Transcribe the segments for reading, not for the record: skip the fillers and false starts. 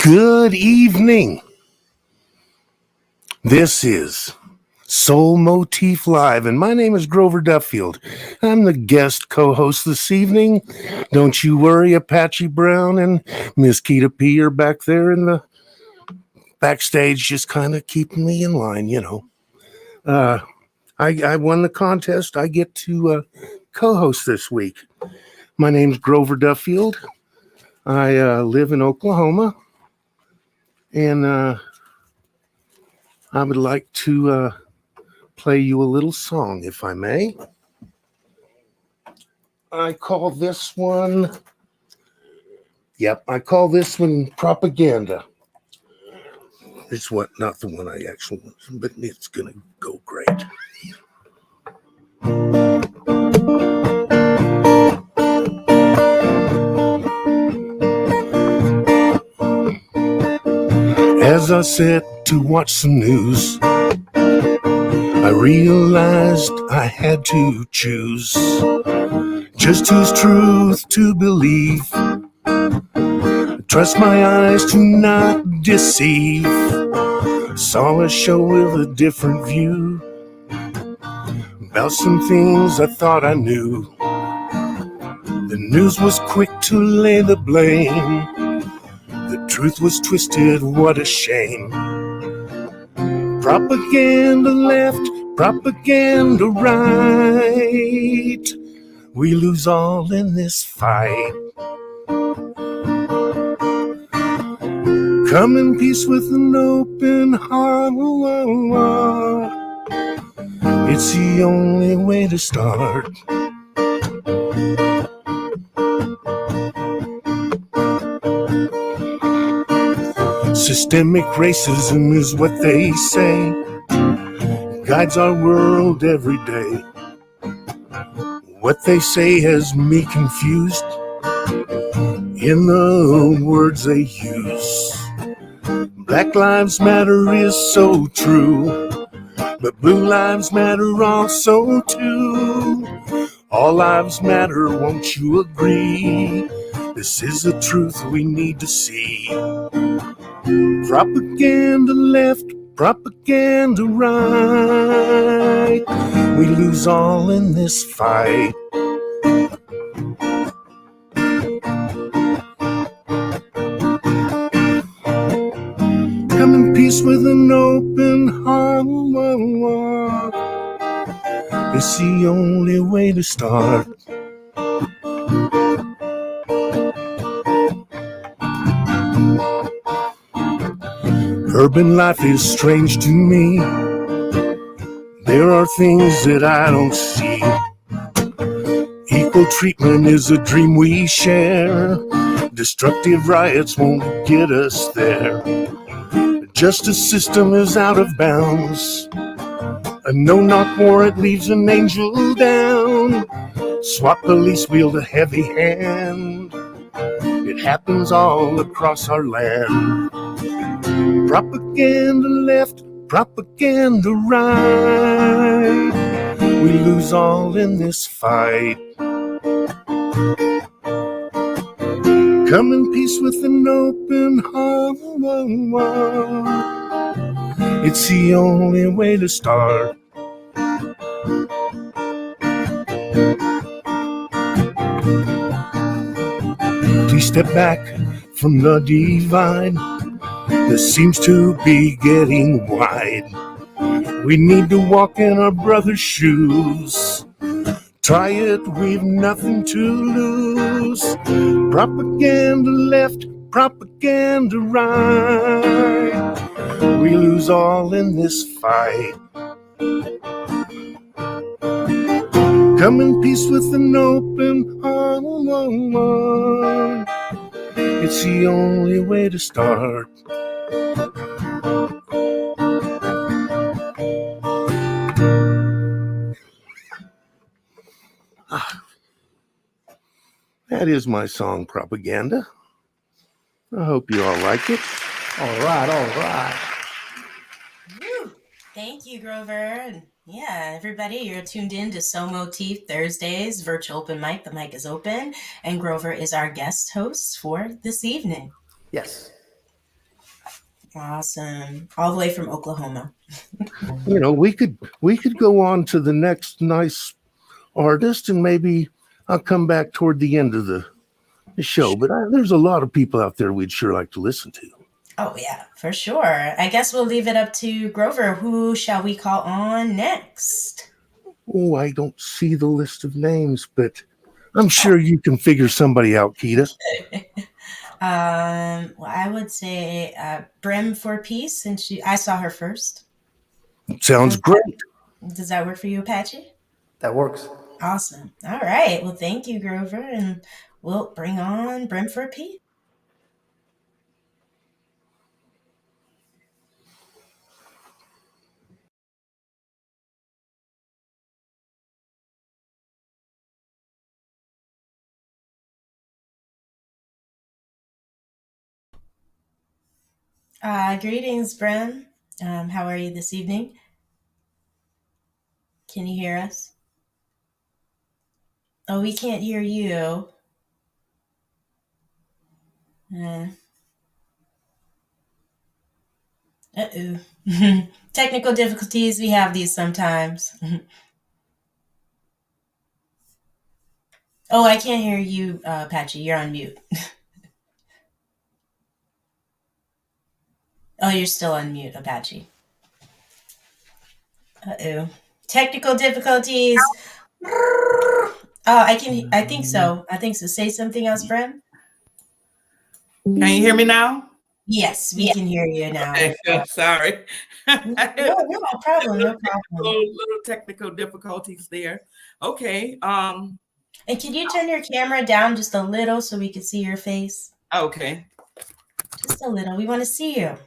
Good evening. This is Soul Motif Live, and my name is Grover Duffield. I'm the guest co-host this evening. Don't you worry, Apache Brown and Miss Keita P are back there in the backstage, just kind of keeping me in line, you know. I won the contest. I get to co-host this week. My name's Grover Duffield. I live in Oklahoma, and I would like to play you a little song, if I may. I call this one Propaganda. It's not the one I actually want, but it's gonna go great. As I sat to watch some news, I realized I had to choose just whose truth to believe. Trust my eyes to not deceive. Saw a show with a different view about some things I thought I knew. The news was quick to lay the blame. The truth was twisted, what a shame. Propaganda left, propaganda right. We lose all in this fight. Come in peace with an open heart. It's the only way to start. Systemic racism is what they say, guides our world every day. What they say has me confused in the words they use. Black Lives Matter is so true, but blue lives matter also too. All lives matter, won't you agree? This is the truth we need to see. Propaganda left, propaganda right. We lose all in this fight. Come in peace with an open heart. It's the only way to start. Urban life is strange to me. There are things that I don't see. Equal treatment is a dream we share. Destructive riots won't get us there. The justice system is out of bounds. A no-knock warrant leaves an angel down. SWAT police wield a heavy hand. It happens all across our land. Propaganda left, propaganda right. We lose all in this fight. Come in peace with an open heart. It's the only way to start. Please step back from the divide that seems to be getting wide. We need to walk in our brother's shoes. Try it, we've nothing to lose. Propaganda left, propaganda right. We lose all in this fight. Come in peace with an open heart. It's the only way to start. That is my song, Propaganda. I hope you all like it. All right. Woo. Thank you, Grover. And yeah, everybody, you're tuned in to Soul Motif Thursdays, virtual open mic. The mic is open, and Grover is our guest host for this evening. Yes. Awesome. All the way from Oklahoma. You know, we could go on to the next nice artist, and maybe I'll come back toward the end of the show. But there's a lot of people out there we'd sure like to listen to. Oh, yeah, for sure. I guess we'll leave it up to Grover. Who shall we call on next? Oh, I don't see the list of names, but I'm sure you can figure somebody out, Keita. Well, I would say Brim for Peace, and I saw her first. Sounds great. Does that work for you, Apache? That works. Awesome. All right. Well, thank you, Grover, and we'll bring on Brim for Peace. Greetings, Brim. How are you this evening? Can you hear us? Oh, we can't hear you. Uh-oh. Technical difficulties. We have these sometimes. Oh, I can't hear you, Apache. You're on mute. Oh, you're still on mute, Apache. Uh-oh. Technical difficulties. Oh, I think so. Say something else, Brim. Can you hear me now? Yes, we can hear you now. Okay, sorry. No problem. No problem. Little technical difficulties there. Okay. And can you turn your camera down just a little so we can see your face? Okay. Just a little. We want to see you.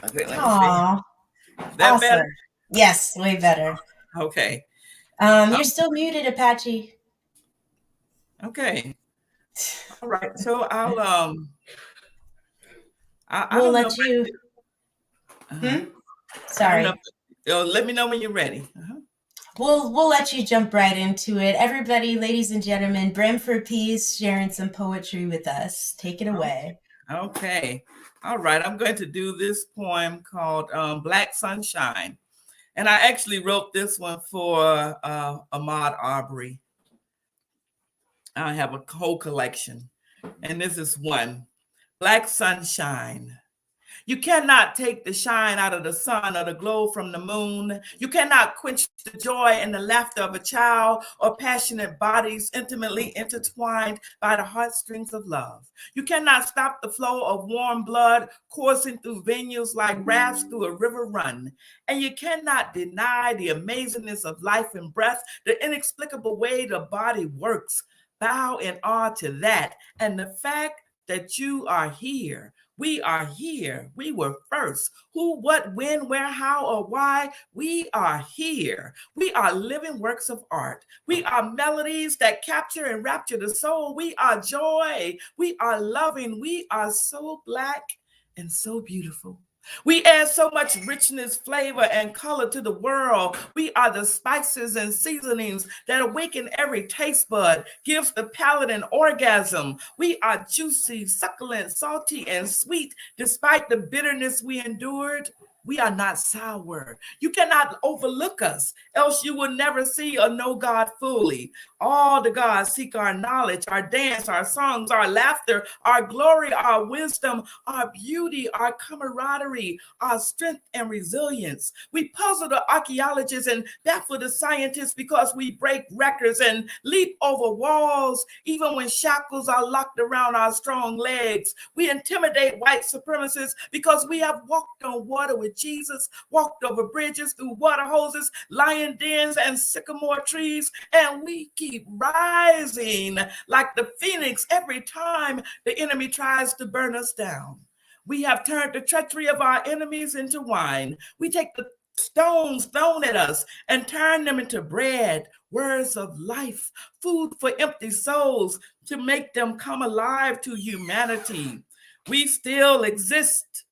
Okay, let me Aww. see. That awesome. better? Yes, way better. Okay. You're still muted, Apache. Okay. All right. So I'll we'll let you. Sorry. Let me know when you're ready. We'll let you jump right into it. Everybody, ladies and gentlemen, Brim for Peace sharing some poetry with us. Take it away. Okay. All right. I'm going to do this poem called Black Sunshine. And I actually wrote this one for Ahmaud Arbery. I have a whole collection. And this is one. Black Sunshine. You cannot take the shine out of the sun or the glow from the moon. You cannot quench the joy and the laughter of a child or passionate bodies intimately intertwined by the heartstrings of love. You cannot stop the flow of warm blood coursing through venues like rafts through a river run. And you cannot deny the amazingness of life and breath, the inexplicable way the body works. Bow in awe to that and the fact that you are here. We are here. We were first. Who, what, when, where, how, or why? We are here. We are living works of art. We are melodies that capture and rapture the soul. We are joy. We are loving. We are so Black and so beautiful. We add so much richness, flavor, and color to the world. We are the spices and seasonings that awaken every taste bud, gives the palate an orgasm. We are juicy, succulent, salty, and sweet. Despite the bitterness we endured, we are not sour. You cannot overlook us, else you will never see or know God fully. All the gods seek our knowledge, our dance, our songs, our laughter, our glory, our wisdom, our beauty, our camaraderie, our strength and resilience. We puzzle the archaeologists and baffle the scientists because we break records and leap over walls, even when shackles are locked around our strong legs. We intimidate white supremacists because we have walked on water with Jesus, walked over bridges, through water hoses, lion dens, and sycamore trees, and we keep rising like the phoenix every time the enemy tries to burn us down. We have turned the treachery of our enemies into wine. We take the stones thrown at us and turn them into bread, words of life, food for empty souls to make them come alive to humanity. We still exist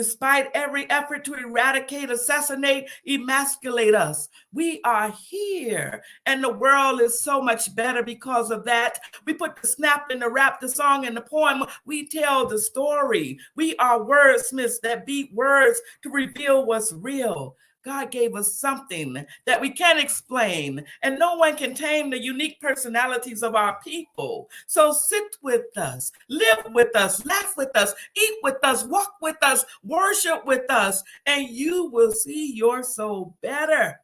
Despite every effort to eradicate, assassinate, emasculate us, we are here. And the world is so much better because of that. We put the snap in the rap, the song in the poem. We tell the story. We are wordsmiths that beat words to reveal what's real. God gave us something that we can't explain, and no one can tame the unique personalities of our people. So sit with us, live with us, laugh with us, eat with us, walk with us, worship with us, and you will see your soul better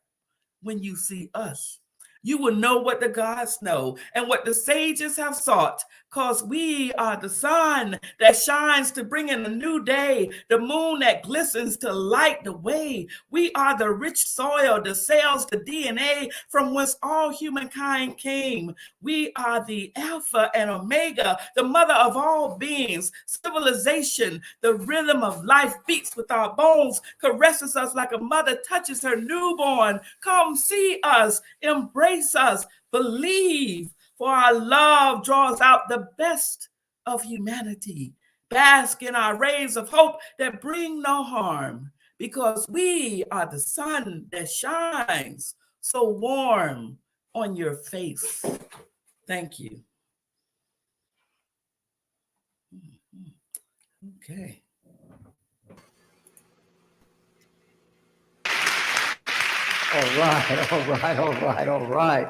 when you see us. You will know what the gods know and what the sages have sought, because we are the sun that shines to bring in a new day, the moon that glistens to light the way. We are the rich soil, the cells, the DNA from whence all humankind came. We are the Alpha and Omega, the mother of all beings. Civilization, the rhythm of life beats with our bones, caresses us like a mother touches her newborn. Come see us, embrace us, believe, for our love draws out the best of humanity. Bask in our rays of hope that bring no harm, because we are the sun that shines so warm on your face. Thank you. Okay. All right.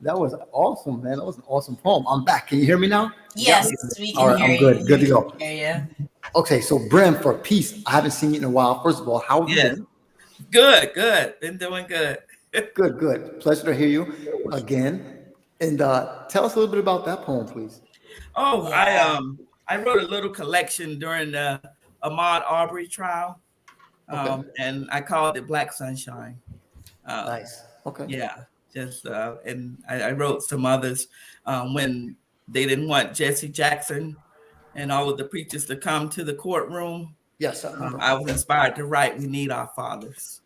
That was awesome, man. That was an awesome poem. I'm back. Can you hear me now? Yes, we can All right, hear I'm you. good. Good to go. Hear you. Okay, so Brim, for peace, I haven't seen you in a while. First of all, how have you Yes. been? Good. Been doing good. Good. Pleasure to hear you again. And tell us a little bit about that poem, please. Oh, Yeah. I wrote a little collection during the Ahmaud Arbery trial, Okay. and I called it Black Sunshine. Nice. Okay. Yeah, just and I wrote some others when they didn't want Jesse Jackson and all of the preachers to come to the courtroom. Yes, I remember. I was inspired to write "We Need Our Fathers."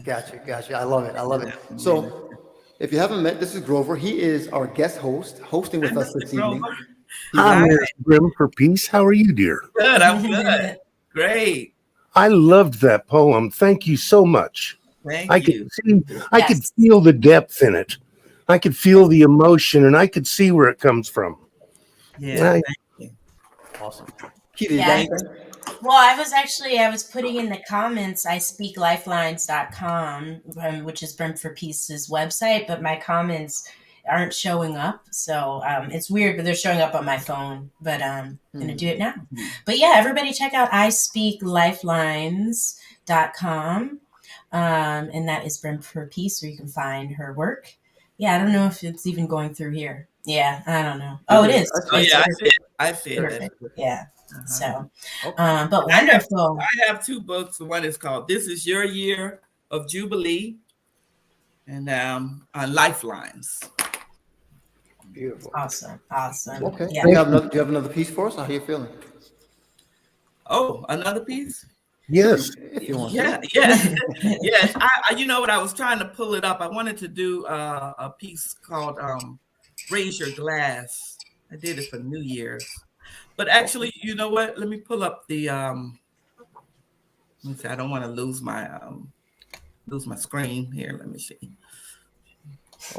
Gotcha. I love it. So, if you haven't met, this is Grover. He is our guest host, hosting with us this evening. Hi, Hi. Miss Brim for Peace. How are you, dear? Good, I'm good. Great. I loved that poem. Thank you so much. I Thank could you. see, I could Yes. feel the depth in it. I could feel the emotion, and I could see where it comes from. Yeah, I- thank you. Awesome. Keita, you got Yeah. anything? Well, I was putting in the comments, I speak lifelines.com, which is Burn for Peace's website, but my comments aren't showing up. So it's weird, but they're showing up on my phone. But I'm going to do it now. But yeah, everybody check out I speak lifelines.com. And that is Burn for Peace, where you can find her work. Yeah, I don't know if it's even going through here. Yeah, I don't know. Oh, it is. Oh It's yeah, I see it. perfect. Yeah. So, Okay. but wonderful. I have two books. One is called "This Is Your Year of Jubilee," and on Lifelines. Beautiful. Awesome. Okay. Yeah. Do you have another piece for us? How are you feeling? Oh, another piece? yes. If you want Yeah, to. yes. I you know what? I was trying to pull it up. I wanted to do a piece called "Raise Your Glass." I did it for New Year's, but actually, you know what? Let me pull up the. Let me see. I don't want to lose my screen here. Let me see.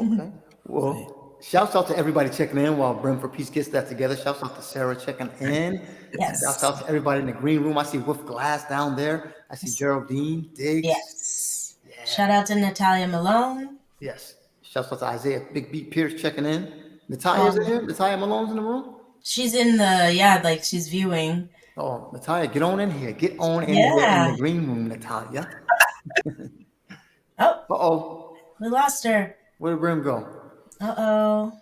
Okay. Well, shouts out to everybody checking in while Brim for Peace gets that together. Shouts out to Sarah checking in. Yes. Shouts out to everybody in the green room. I see Wolf Glass down there. I see Geraldine Diggs. Yes. Shout out to Natalia Malone. Yes. Shouts out to Isaiah Big Beat Pierce checking in. Natalia's in here. Natalia Malone's in the room. She's in like she's viewing. Oh, Natalia, get on in here. Get on in here in the green room, Natalia. Oh, Uh-oh. we lost her. Where did Brim go? Uh-oh.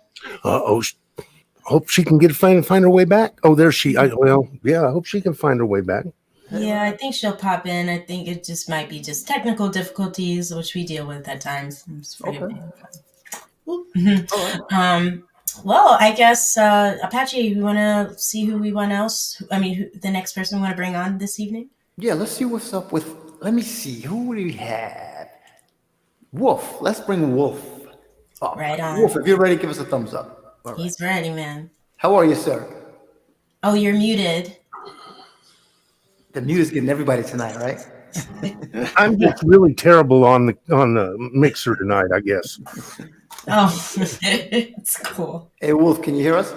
Hope she can find her way back. Oh, there she. I hope she can find her way back. Yeah, I think she'll pop in. I think it just might be just technical difficulties, which we deal with at times. Okay. All right. Well, I guess Apache, you want to see who the next person we want to bring on this evening? Yeah, let's see what's up with. Let me see. Who do we have? Wolf. Let's bring Wolf up. Right on. Wolf, if you're ready, give us a thumbs up. All right. He's ready, man. How are you, sir? Oh, you're muted. The mute is getting everybody tonight, right? I'm just really terrible on the mixer tonight, I guess. Oh, it's cool. Hey, Wolf, can you hear us?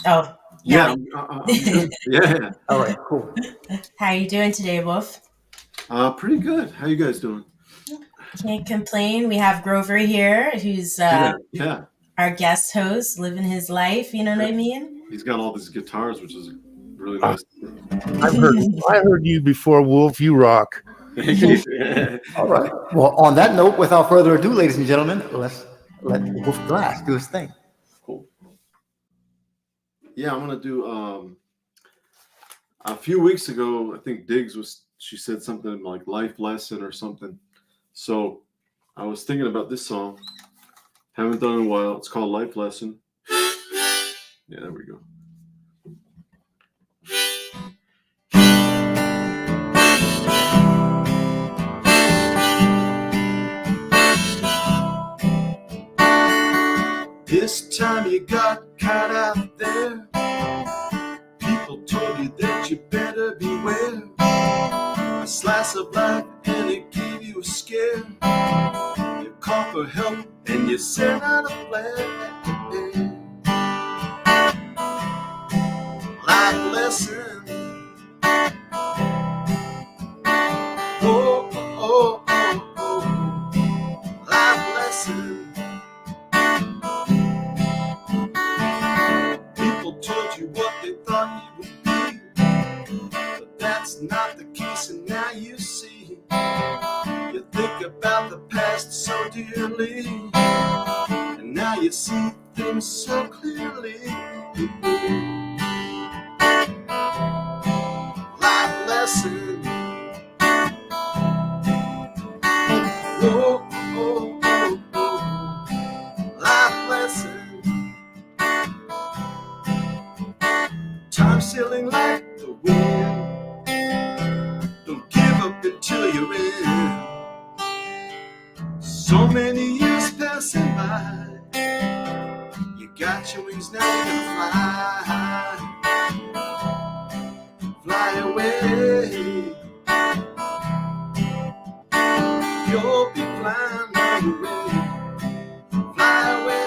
Oh, Yeah, yeah. I'm good. Yeah, All right, cool. How you doing today, Wolf? pretty good. How you guys doing? Can't complain. We have Grover here, who's Yeah. our guest host, living his life. You know what I mean? He's got all these guitars, which is really nice. I heard you before, Wolf. You rock. All right. Well, on that note, without further ado, ladies and gentlemen, let's let Wolf Glass do his thing. Cool. Yeah, I'm gonna do. A few weeks ago, I think she said something like life lesson or something. So I was thinking about this song. Haven't done it in a while. It's called Life Lesson. Yeah, there we go. This time you got caught out there. People told you that you better beware. A slice of life and it gave you a scare. You call for help and you sent out a plan. Life lesson. Oh, oh, oh, oh. Life lesson. People told you what they thought you would be, but that's not the case, and now you see. You think about the past so dearly, and now you see things so clearly. Life lesson. Oh, oh, oh, oh. Life lesson. Time sailing like the wind. Don't give up until you're in. So many years passing by. You got your wings, now you're gonna fly. Fly away. You'll be flying away. Fly away.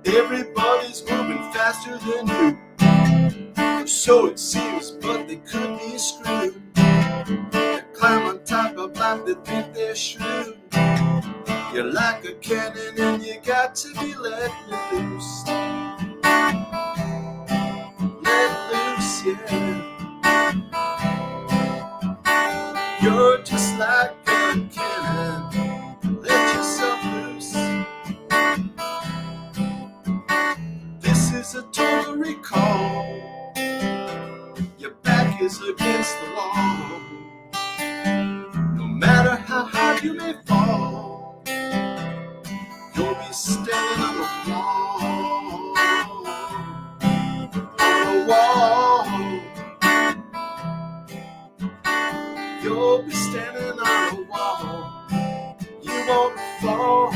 Everybody's moving faster than you, or so it seems, but they could be screwed. They climb on top of life, they think they're shrewd. You're like a cannon and you got to be let loose. Let loose, yeah. You're just like a cannon. Let yourself loose. This is a total recall. Your back is against the wall. No matter how hard you may fall, you'll be standing on the wall. On the wall. You'll be standing on the wall. You won't fall.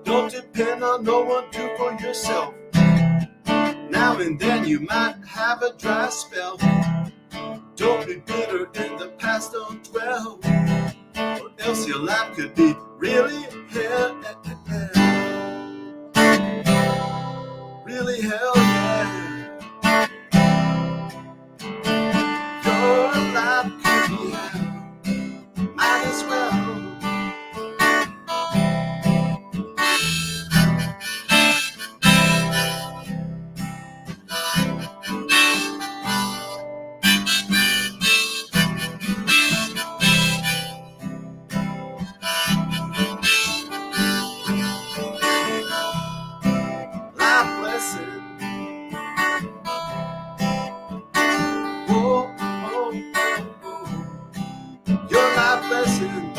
Don't depend on no one, do for yourself. Now and then you might have a dry spell. Don't be bitter in the past, don't dwell, or else your life could be really hell. Really hell, yeah. Your life could be hell. Might as well lesson. Oh, oh, oh, oh. Your life lesson,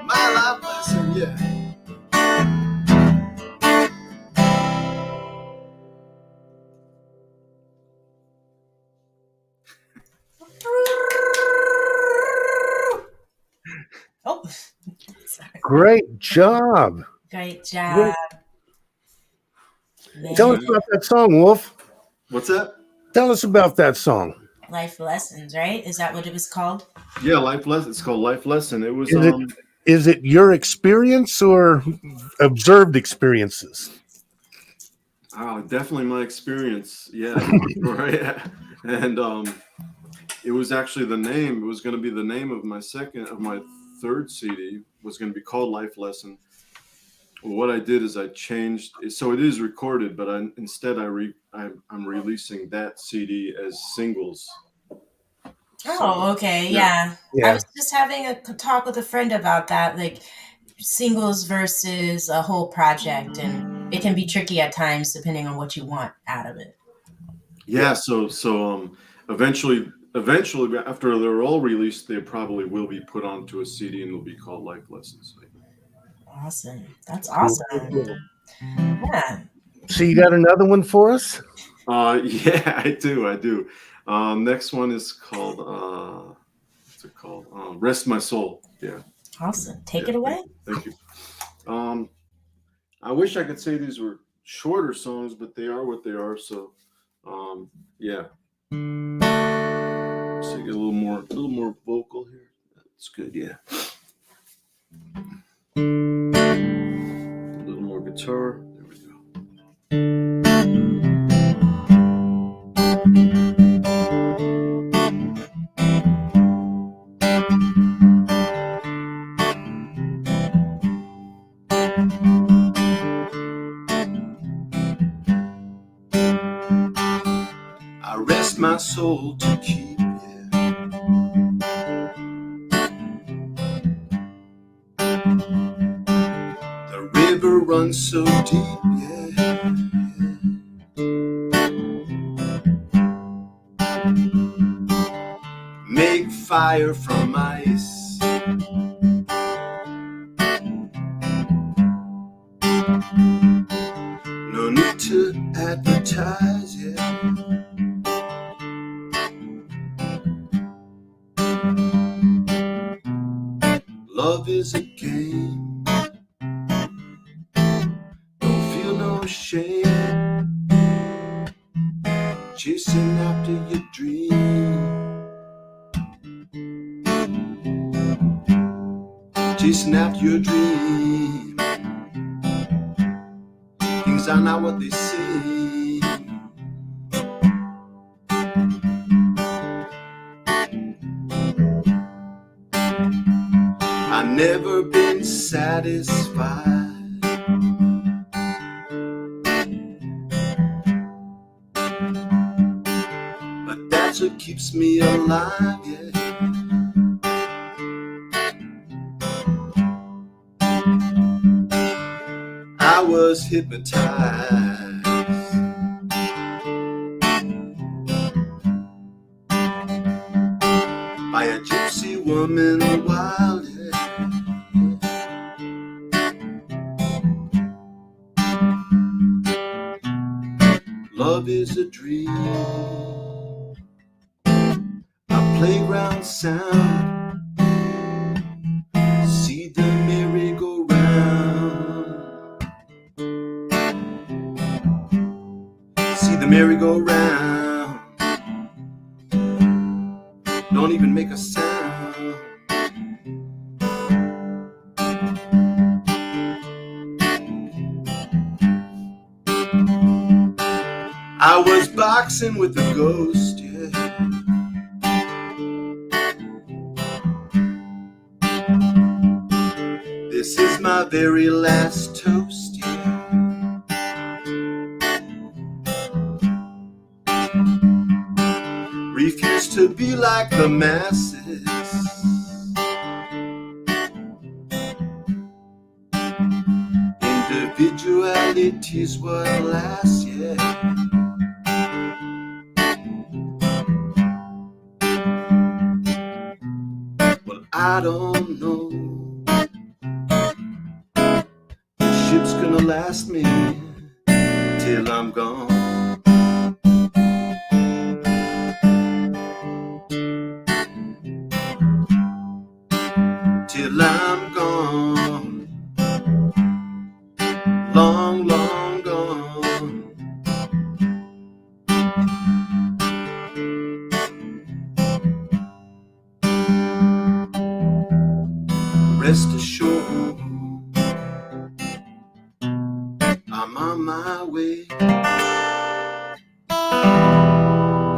my life lesson, yeah. Oh, sorry. Great job. Great job. Tell us Man. about that song, Wolf. What's that? Tell us about that song. Life lessons, right? Is that what it was called? Yeah, life lesson. It's called Life Lesson. It was Is it your experience or observed experiences? definitely my experience. Yeah, right. And it was actually the name. It was going to be the name of my third CD. Was going to be called Life Lesson. Well, what I did is I changed. So it is recorded, but I'm releasing that CD as singles. Oh, okay. Yeah. I was just having a talk with a friend about that, like singles versus a whole project, and it can be tricky at times depending on what you want out of it. Yeah. So eventually after they're all released, they probably will be put onto a CD and they'll be called Life Lessons. Awesome. That's awesome. Yeah. So you got another one for us? Yeah, I do. Next one is called what's it called? Rest My Soul. Yeah. Awesome. Take it away. Thank you. I wish I could say these were shorter songs, but they are what they are. So, yeah. So you get a little more vocal here. That's good. Yeah. A little more guitar. There we go. I rest my soul to keep, yeah. The river runs so deep, yeah. Make fire from ice. No need to advertise, yeah. Love is a game. Don't feel no shame. Chasing after your dream. Chasing after your dream. Things are not what they seem. I've never been satisfied. But that's what keeps me alive, yeah. I was hypnotized by a gypsy woman wild, yeah. Love is a dream, a playground sound. See the merry-go-round. See the merry-go-round. Don't even make a sound. I was boxing with a ghost, yeah. This is my very last toast, yeah. Refuse to be like the masses. Individuality's what lasts, yeah. I don't know. The ship's gonna last me till I'm gone. Till I'm gone. Long, long gone. Rest assured, I'm on my way,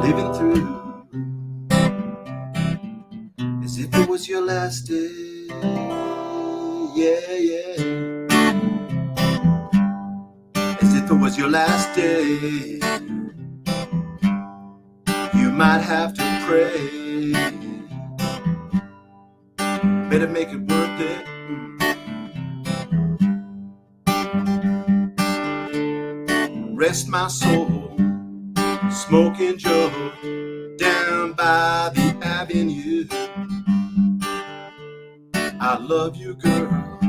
living through as if it was your last day. Yeah, yeah. As if it was your last day. You might have to pray. Better make it worth it. Rest my soul, smoking Joe, down by the avenue. I love you, girl.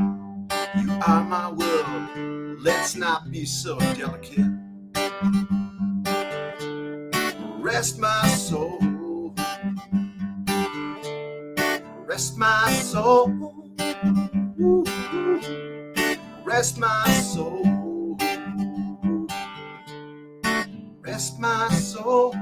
You are my world. Let's not be so delicate. Rest my soul. Rest my soul. Rest my soul. Rest my soul.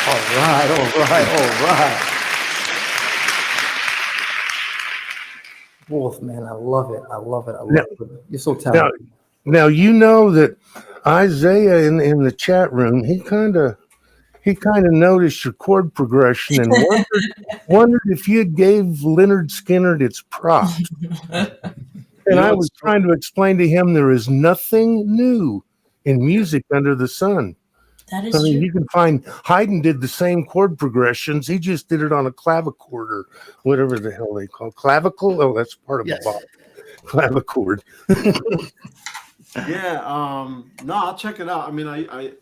All right. Wolf, man, I love it. You're so talented. Now you know that Isaiah in the chat room, he kind of noticed your chord progression and wondered if you gave Leonard Skinner its props. And I was trying to explain to him there is nothing new in music under the sun. That is I mean, true. you can find Haydn did the same chord progressions. He just did it on a clavichord or whatever the hell they call clavicle. Oh, that's part of Yes. a clavichord. Yeah, no, I'll check it out. I mean, I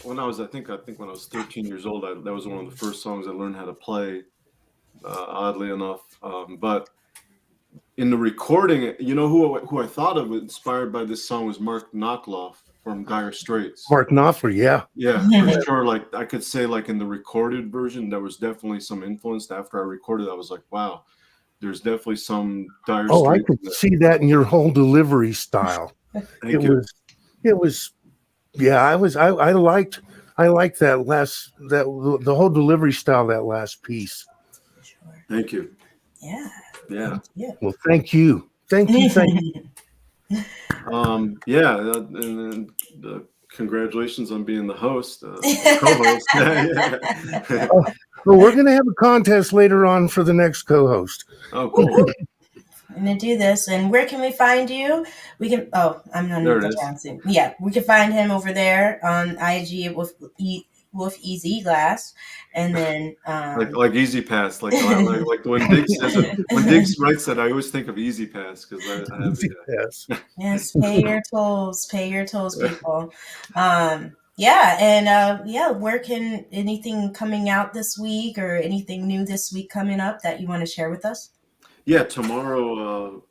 when I was 13 years old, that was one of the first songs I learned how to play, oddly enough. But in the recording, you know who I thought of inspired by this song was Mark Knopfler from Dire Straits. Mark Knopfler, yeah. Yeah, for sure. Like I could say, like in the recorded version, there was definitely some influence. After I recorded, I was like, wow, there's definitely some Dire Oh, I Straits. could see that in your whole delivery style. Thank you. It was, yeah. I liked the whole delivery style, that last piece. Sure. Thank you. Yeah. Yeah. Well, thank you. Thank you. Yeah, and then congratulations on being the host, co-host. Yeah. Well, we're gonna have a contest later on for the next co-host. Oh, cool. I'm gonna do this. And where can we find you? We can. Oh, I'm not There it is. dancing. Yeah, we can find him over there on IG with Wolf Easy Glass, and then like Easy Pass, like when Diggs writes that, I always think of Easy Pass because I have Yes. yes, pay your tolls, people. Yeah, and where can anything coming out this week or anything new this week coming up that you want to share with us? Yeah, tomorrow,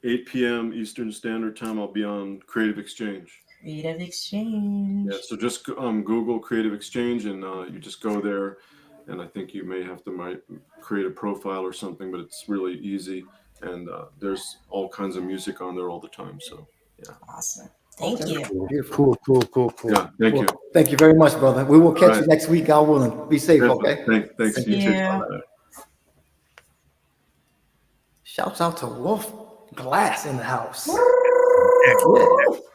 8 p.m. Eastern Standard Time, I'll be on Creative Exchange. Creative Exchange. Yeah, so just Google Creative Exchange and you just go there, and I think you may have to create a profile or something, but it's really easy, and there's all kinds of music on there all the time. So yeah. Awesome. Thank you. Cool. Yeah, thank you. Thank you very much, brother. We will catch All you right. next week, God willing. Be safe, okay? Thanks. See You too. you. All right. Shouts out to Wolf Glass in the house. Yeah.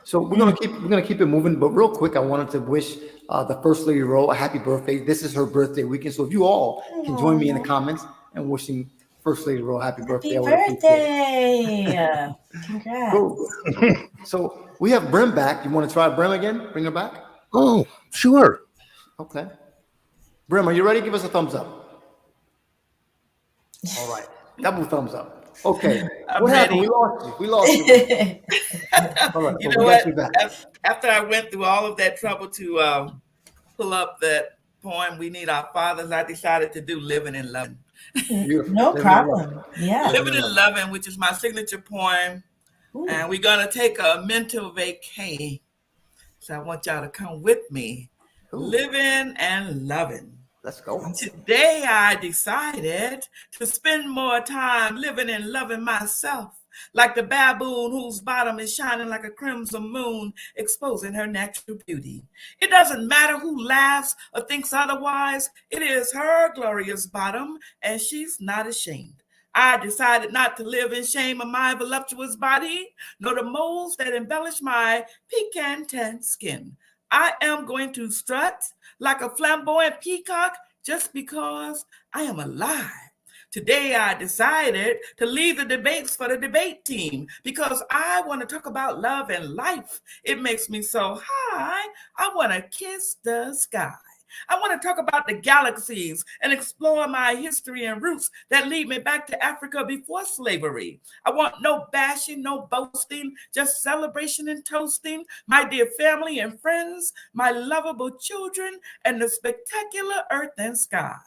So we're gonna keep it moving, but real quick, I wanted to wish the First Lady Ro a happy birthday. This is her birthday weekend, so if you all can join me in the comments and wishing First Lady Ro happy birthday. Happy I would appreciate it. birthday! Congrats. Cool. So we have Brim back. You want to try Brim again? Bring her back. Oh, sure. Okay. Brim, are you ready? Give us a thumbs up. All right. Double thumbs up. Okay. I'm What happened? ready. We lost you. All right. You But know we got what? you back. After I went through all of that trouble to pull up that poem, We Need Our Fathers, I decided to do Living and Loving. Beautiful. No Living in love. problem. Yeah. Living and Loving, which is my signature poem. Ooh. And we're going to take a mental vacay. So I want y'all to come with me. Ooh. Living and Loving. Let's go. Today I decided to spend more time living and loving myself, like the baboon whose bottom is shining like a crimson moon, exposing her natural beauty. It doesn't matter who laughs or thinks otherwise, it is her glorious bottom, and she's not ashamed. I decided not to live in shame of my voluptuous body, nor the moles that embellish my pecan skin. I am going to strut like a flamboyant peacock just because I am alive. Today, I decided to leave the debates for the debate team because I want to talk about love and life. It makes me so high, I want to kiss the sky. I want to talk about the galaxies and explore my history and roots that lead me back to Africa before slavery. I want no bashing, no boasting, just celebration and toasting. My dear family and friends, my lovable children, and the spectacular earth and sky.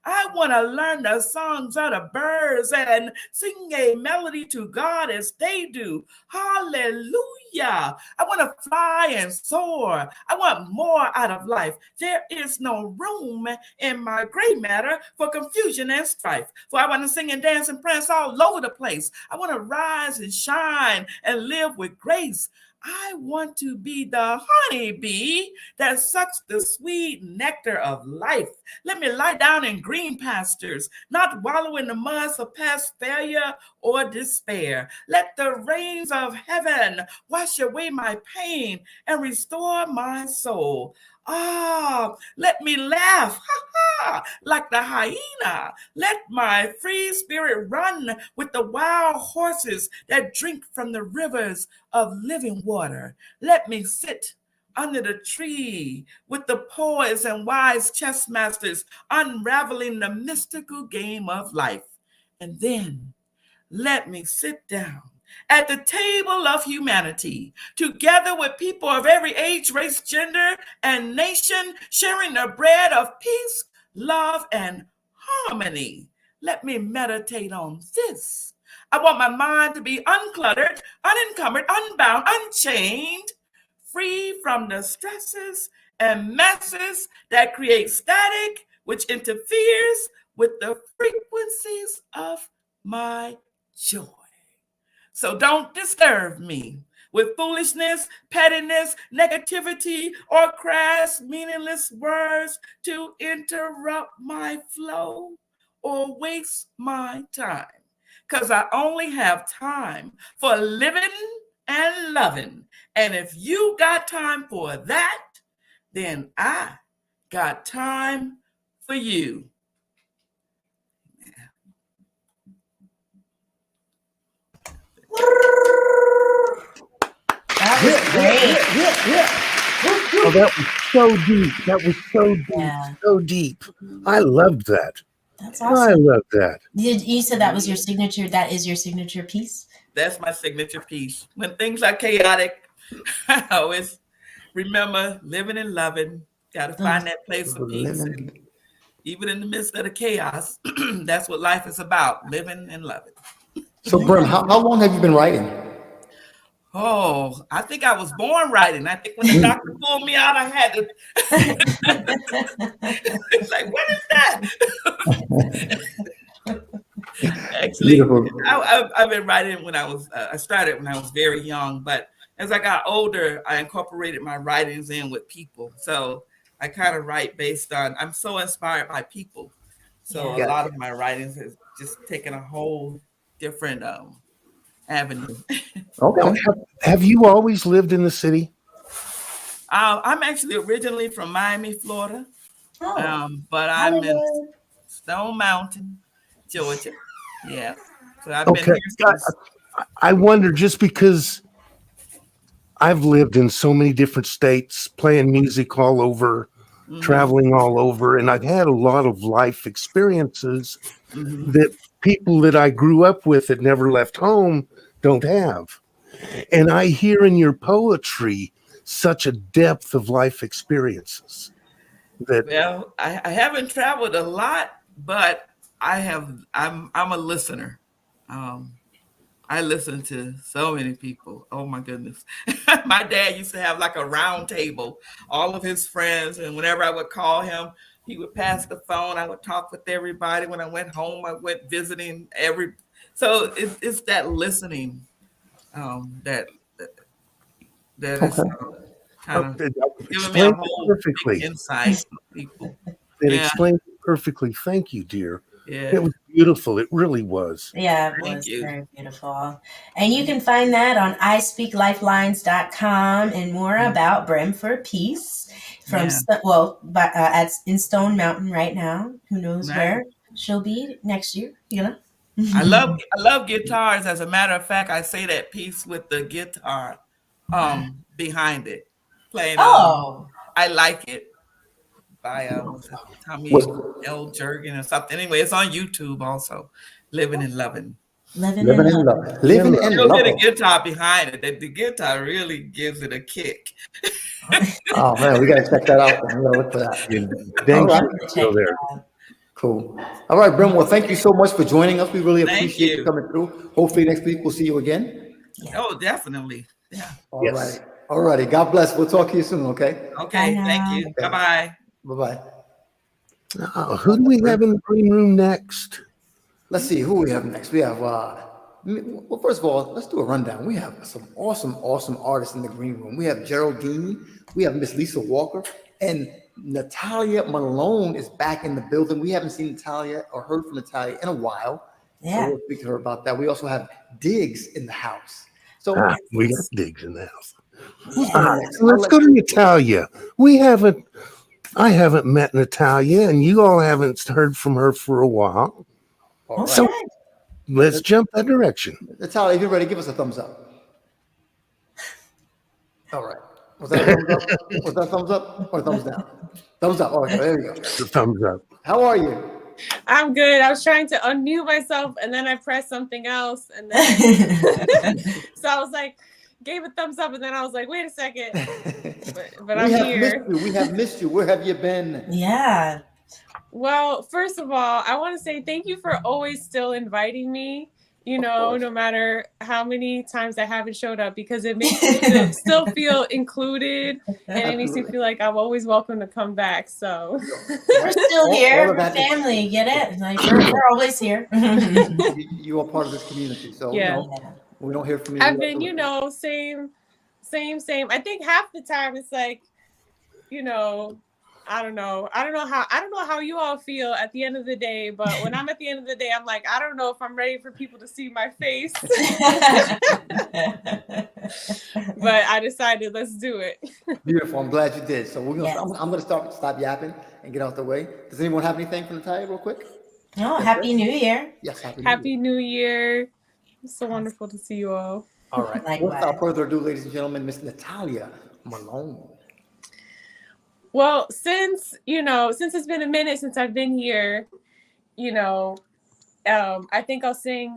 I want to learn the songs of the birds and sing a melody to God as they do. Hallelujah. I want to fly and soar. I want more out of life. There is no room in my gray matter for confusion and strife. For I want to sing and dance and prance all over the place. I want to rise and shine and live with grace. I want to be the honeybee that sucks the sweet nectar of life. Let me lie down in green pastures, not wallow in the muds of past failure or despair. Let the rains of heaven wash away my pain and restore my soul. Let me laugh, like the hyena. Let my free spirit run with the wild horses that drink from the rivers of living water. Let me sit under the tree with the poets and wise chess masters unraveling the mystical game of life. And then let me sit down at the table of humanity, together with people of every age, race, gender, and nation, sharing the bread of peace, love, and harmony. Let me meditate on this. I want my mind to be uncluttered, unencumbered, unbound, unchained, free from the stresses and messes that create static, which interferes with the frequencies of my joy. So don't disturb me with foolishness, pettiness, negativity, or crass, meaningless words to interrupt my flow or waste my time. Because I only have time for living and loving. And if you got time for that, then I got time for you. That was great. Oh, that was so deep. That was so deep. Yeah. So deep. I loved that. That's I awesome. love that. You said that was your signature. That is your signature piece. That's my signature piece. When things are chaotic, I always remember living and loving. Got to find that place of peace. And even in the midst of the chaos, that's what life is about, living and loving. So, Brim, how long have you been writing? Oh, I think I was born writing. I think when the doctor pulled me out, I had to. It's like, what is that? Actually, I've been writing when I was. I started when I was very young, but as I got older, I incorporated my writings in with people. So I kind of write based on. I'm so inspired by people. So a lot of my writings has just taken a whole different avenue. Okay. Have you always lived in the city? I'm actually originally from Miami, Florida, but I'm in Stone Mountain, Georgia. Yeah, so I've been here since. I wonder, just because I've lived in so many different states, playing music all over, traveling all over, and I've had a lot of life experiences Mhm. that people that I grew up with that never left home don't have. And I hear in your poetry such a depth of life experiences that Well, I haven't traveled a lot, but I have. I'm a listener. Um, I listen to so many people. Oh my goodness. My dad used to have like a round table, all of his friends, and whenever I would call him, he would pass the phone. I would talk with everybody. When I went home, I went visiting every. So it's that listening that that is Okay. kind of that giving me a explains it whole big perfectly. insight of people. It Yeah, explains it perfectly. Thank you, dear. It yeah. was beautiful. It really was. Yeah, it Thank was you. very beautiful. And you can find that on ispeaklifelines.com and more about Brim for Peace from, Yeah. in Stone Mountain right now. Who knows Right. where she'll be next year, you know? I love guitars. As a matter of fact, I say that piece with the guitar behind it. Playing Oh, I Like It by what's it, What's Tommy L. Jurgen or something. Anyway, it's on YouTube also. Living and Loving. living living in in love. love? Living and You'll get a loving. guitar behind it. The guitar really gives it a kick. Oh man, we gotta check that out. Then. We gotta look for that. And All thank I'll right. you have to for check still it there. out. Cool. All right, Brim. Well, thank you so much for joining us. We really Thank appreciate you you. coming through. Hopefully next week we'll see you again. Yeah. Oh, definitely. Yeah. All Yes. righty. All righty. God bless. We'll talk to you soon, okay? Bye Okay. Thank now. you. Bye Okay. bye. Bye-bye. Who do we have in the green room next? Let's see who we have next. We have well, first of all, let's do a rundown. We have some awesome artists in the green room. We have Geraldine, we have Miss Lisa Walker, and Natalia Malone is back in the building. We haven't seen Natalia or heard from Natalia in a while. So Yeah. we'll speak to her about that. We also have Diggs in the house. So We got Diggs in the house. who's going next? I'll Let's let go to Natalia. I haven't met Natalia, and you all haven't heard from her for a while. All right. So let's jump that direction. Natalia, if you're ready, give us a thumbs up. All right. Was that a thumbs up? Was that a thumbs up or a thumbs down? Thumbs up. Okay, there we go. The thumbs up. How are you? I'm good. I was trying to unmute myself and then I pressed something else and then so I was like, gave a thumbs up and then I was like, wait a second. But I'm here. We have missed you. Where have you been? Yeah. Well, first of all, I want to say thank you for always still inviting me, no matter how many times I haven't showed up, because it makes me still feel included and it makes me feel like I'm always welcome to come back. So We're still here. all of We're that family. Get it? Like we're always here. You are part of this community, so Yeah. we don't hear from you. I've been, same. I think half the time it's like, I don't know how you all feel at the end of the day, but when I'm at the end of the day, I'm like, I don't know if I'm ready for people to see my face. But I decided, let's do it. Beautiful. I'm glad you did. So we're gonna. Yes. I'm gonna stop yapping and get out the way. Does anyone have anything for Natalia, real quick? Oh, Happy New Year. Yes. Happy New Year. It's so wonderful to see you all. All right. Likewise. Without further ado, ladies and gentlemen, Miss Natalia Malone. Well, since it's been a minute since I've been here, I think I'll sing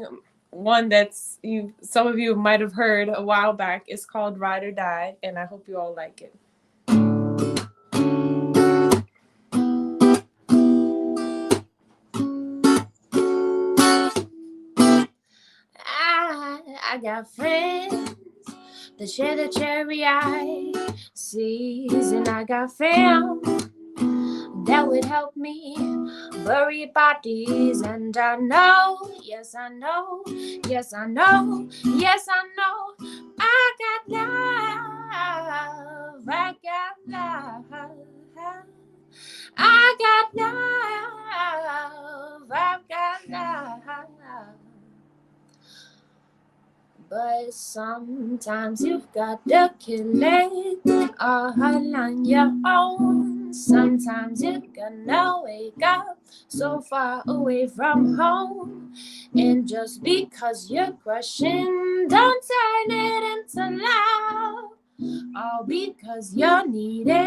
one that's some of you might have heard a while back. It's called Ride or Die, and I hope you all like it. I got friends that share the cherry eye seas, and I got fam that would help me bury bodies. And I know, yes I know, yes I know, yes I know, I got love, I got love, I got love, I've got love. But sometimes you've got to kill it all on your own. Sometimes you're gonna wake up so far away from home, and just because you're crushing, don't turn it into love. All because you're needing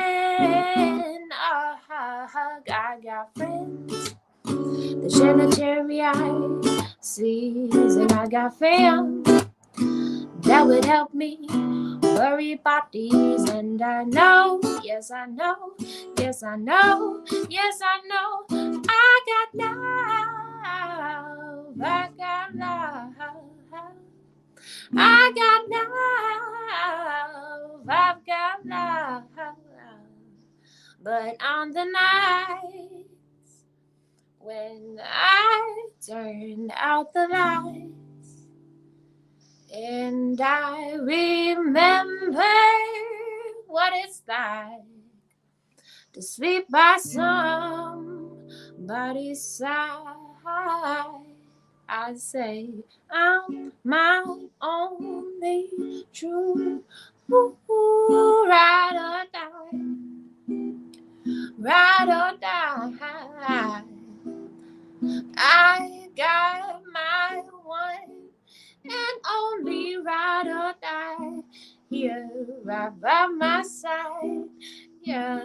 a hug. I got friends that share the cherry-eyed seas, and I got fam that would help me worry about these. And I know, yes I know, yes I know, yes I know, I got love, I got love, I got love, I've got love. But on the nights when I turned out the lights and I remember what it's like to sleep by somebody's side, I say I'm my only true ride or die, ride or die. I got my one and only ride or die here right by my side. Yeah,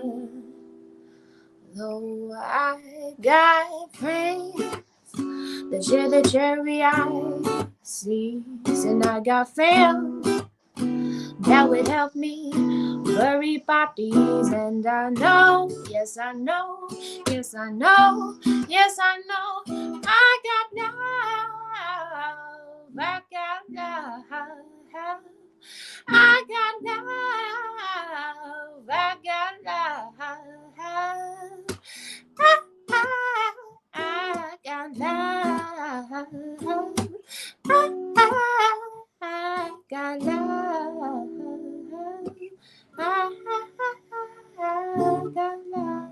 though I got friends that share the cherry-eyed seas, and I got fam that would help me worry about these. And I know, yes I know, yes I know, yes I know, I got love, I got love, I got love, I got love, I got love, I got love, I got love.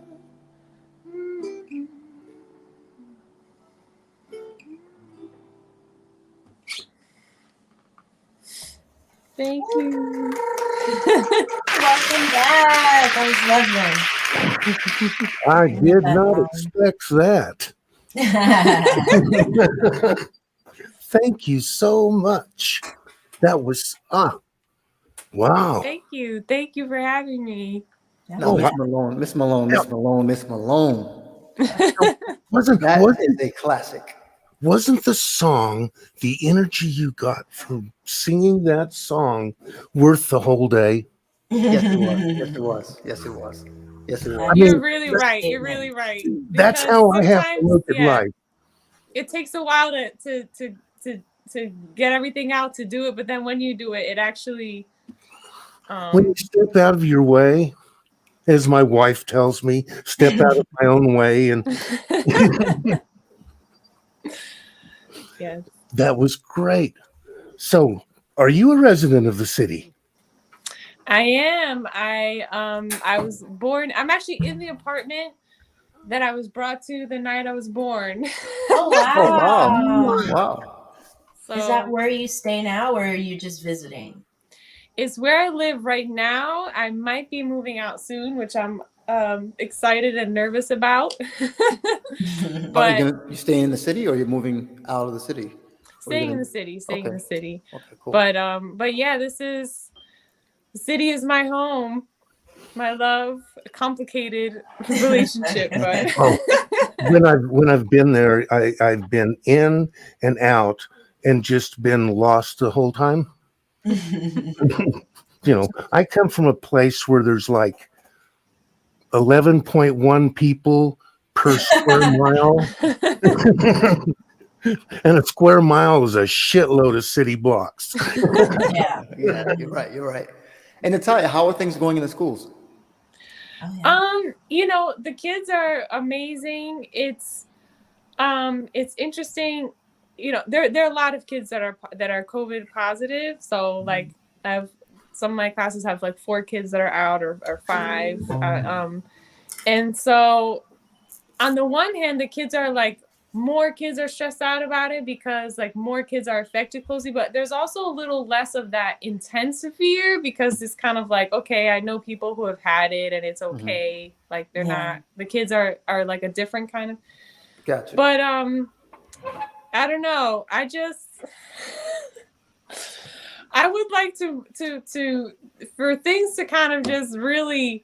Thank you. Welcome back. That was lovely. I did not expect that. Thank you so much. That was wow. Thank you. Thank you for having me. No, Oh, Miss Malone, Miss Malone, Miss Malone, Miss Malone. wasn't That wasn't is a classic. wasn't the song, the energy you got from singing that song, worth the whole day? Yes, it was. Yes, it was. Yes, it was. Yes, it was. I You're mean, really right. You're really right. that's Because how I have to sometimes, look at yeah, life. it takes a while to get everything out to do it, but then when you do it, it actually When you step out of your way, as my wife tells me, step out of my own way, and yes. that was great. So, are you a resident of the city? I am. I was born. I'm actually in the apartment that I was brought to the night I was born. Oh, wow. Oh, wow. Wow. So Is that where you stay now, or are you just visiting? it's where I live right now. I might be moving out soon, which I'm excited and nervous about. Are But you staying in the city or you're moving out of the city? staying in the city, staying in Okay. the city. Okay, cool. But yeah, the city is my home, my love, a complicated relationship. But Oh, when I've been there, I've been in and out and just been lost the whole time. I come from a place where there's like 11.1 people per square mile, and a square mile is a shitload of city blocks. Yeah. Yeah, you're right. You're right. And Natalia, how are things going in the schools? Oh, yeah. The kids are amazing. It's interesting. There are a lot of kids that are COVID positive. So like I have some of my classes have like 4 kids that are out or 5. And so on the one hand, the kids are like more kids are stressed out about it because like more kids are affected closely, but there's also a little less of that intense fear because it's kind of like, okay, I know people who have had it and it's okay. Like they're not, the kids are like a different kind of, Gotcha. but I don't know. I would like to for things to kind of just really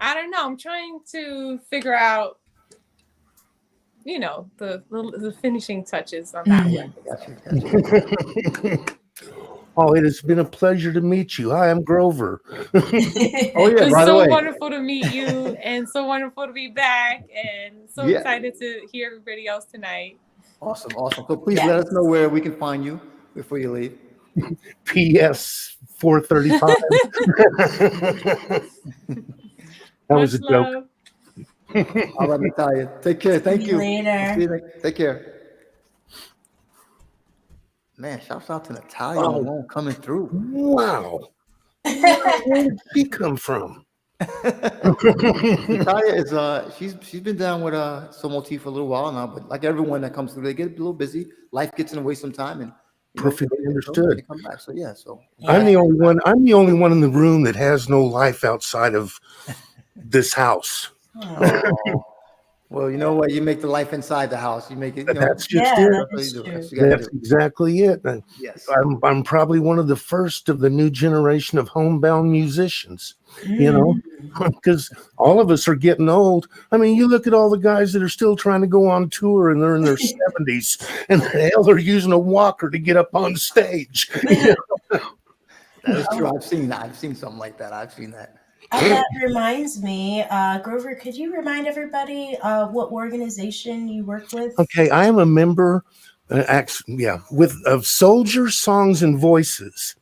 I don't know. I'm trying to figure out, the finishing touches on that one. Gotcha. Oh, it has been a pleasure to meet you. Hi, I'm Grover. Oh yeah, It's by the so way. wonderful to meet you and so wonderful to be back and so Yeah. excited to hear everybody else tonight. Awesome. So please let us know where we can find you before you leave. PS 435. That was a Much joke. love. All right, Natalia. Take care. Thank See you. you later. See you later. Take care. Man, shouts out to Natalia Oh. Malone coming through. Wow. Where did she come from? Natalia is she's been down with Soul Motif for a little while now, but like everyone that comes through, they get a little busy. Life gets in the way sometime, and Perfectly they understood. come back. So yeah, so I'm the only one. I'm the only one in the room that has no life outside of this house. oh. Well, you know what? You make the life inside the house. You make it. That's just Yeah, it. that That's is what you do. true. That's what you gotta That's do. exactly it. Yes. I'm probably one of the first of the new generation of homebound musicians, you know, because all of us are getting old. I mean, you look at all the guys that are still trying to go on tour and they're in their 70s and hell, they're using a walker to get up on stage. You know? That is true. I've seen that. I've seen something like that. I've seen that. That reminds me, Grover, could you remind everybody what organization you work with? Okay, I am a member, of Soldier Songs and Voices,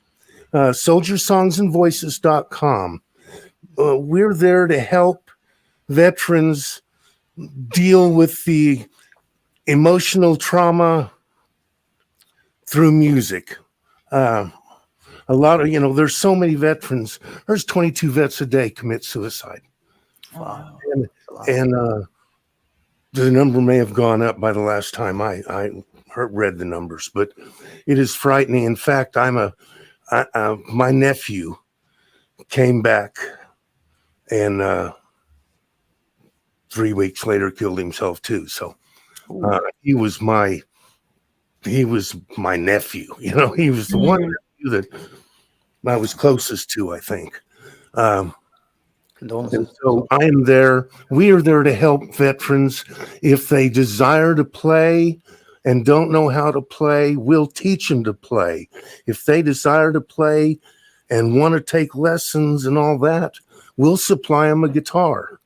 soldierssongsandvoices.com. We're there to help veterans deal with the emotional trauma through music. A lot of, there's so many veterans. There's 22 vets a day commit suicide. Wow. And the number may have gone up by the last time I read the numbers, but it is frightening. In fact, my nephew came back and 3 weeks later killed himself too. So he was my nephew. He was the one nephew that I was closest to, I think. Condolences. And so I am there. We are there to help veterans. If they desire to play and don't know how to play, we'll teach them to play. If they desire to play and want to take lessons and all that, we'll supply them a guitar.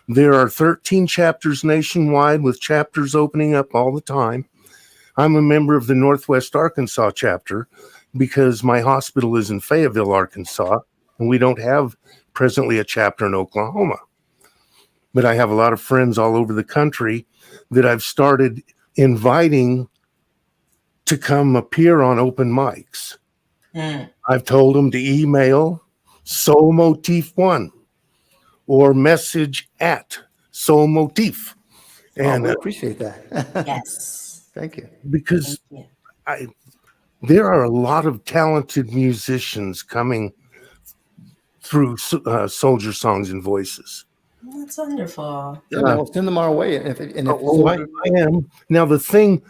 There are 13 chapters nationwide with chapters opening up all the time. I'm a member of the Northwest Arkansas chapter because my hospital is in Fayetteville, Arkansas, and we don't have presently a chapter in Oklahoma. But I have a lot of friends all over the country that I've started inviting to come appear on open mics. I've told them to email soulmotif1 or message at soulmotif. And we appreciate that. Yes. Thank you. Because Thank you. there are a lot of talented musicians coming through Soldier Songs and Voices. That's wonderful. Yeah, man, we'll send them our way. I am. Now, the thing,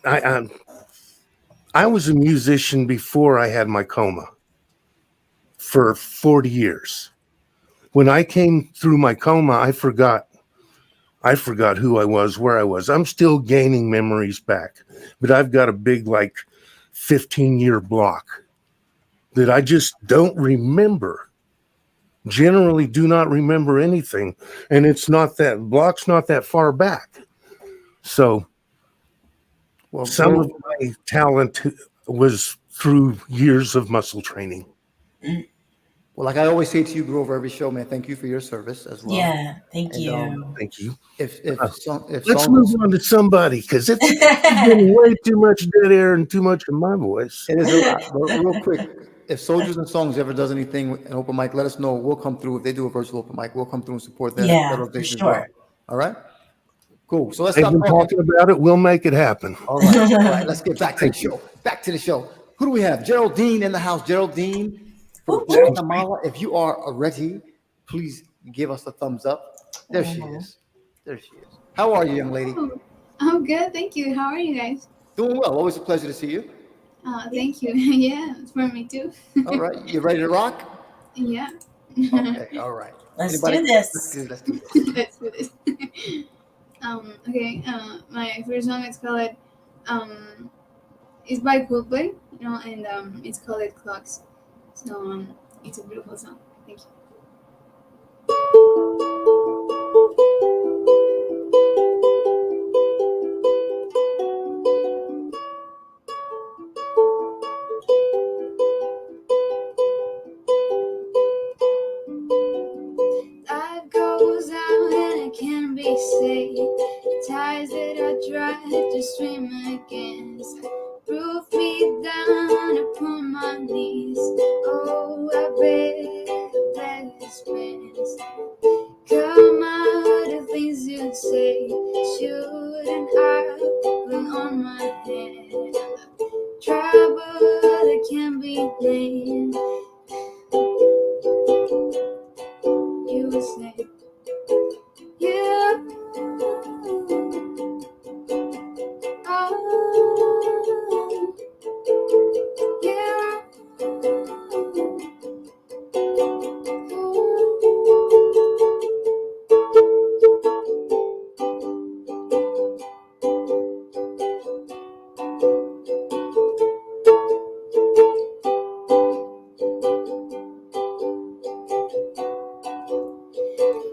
I was a musician before I had my coma for 40 years. When I came through my coma, I forgot who I was, where I was. I'm still gaining memories back, but I've got a big, 15-year block that I just don't remember. Generally do not remember anything. And block's not that far back. So some of my talent was through years of muscle training. Well, like I always say to you, Grover, every show, man, thank you for your service as well. Yeah, thank you. Thank you. If Let's move on to somebody, because it's been way too much dead air and too much of my voice. it is a lot. But real quick, if Soldiers and Songs ever does anything an open mic, let us know. We'll come through. If they do a virtual open mic, we'll come through and support that. Yeah, that for organization as sure. well. All right. Cool. So let's They've stop been talking about it. We'll make it happen. All right. All right. Let's get back to the show. Back to the show. Who do we have? Geraldine in the house. Geraldine. For Guatemala, if you are ready, please give us a thumbs up. There she is. There she is. How are you, young lady? Oh, I'm good, thank you. How are you guys? Doing well. Always a pleasure to see you. Thank you. Yeah, it's for me too. All right. You ready to rock? Yeah. Okay, all right. Let's Anybody? do this. Let's do this. Let's do this. Okay. My first song is called it's by Coldplay, and it's called Clocks. So it's a beautiful song. Thank you. Life goes on and it can be saved. Ties that I tried to swim against prove me down upon my knees. Oh, I beg his friends. Come out the things you say. Shouldn't I put on my head? Trouble that can be blamed. You say, yeah. Oh, yeah.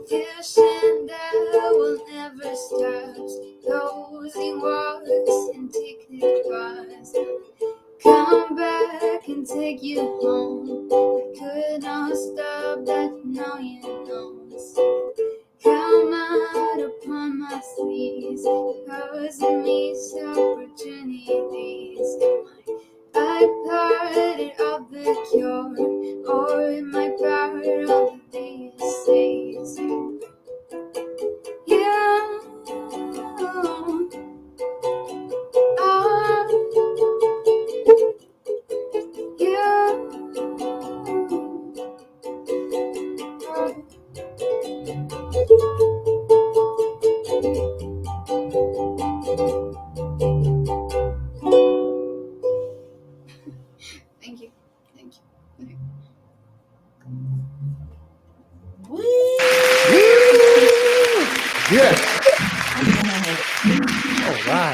Fish and I will never stop. Cozy walks and ticket bars. Come back and take you home. I could not stop that, now you know. So come out upon my sleeves, causing me opportunities. I parted of the cure, or am I part of the disease? Yeah. Oh, yeah. Thank you. Thank you. Okay. Woo! Yes.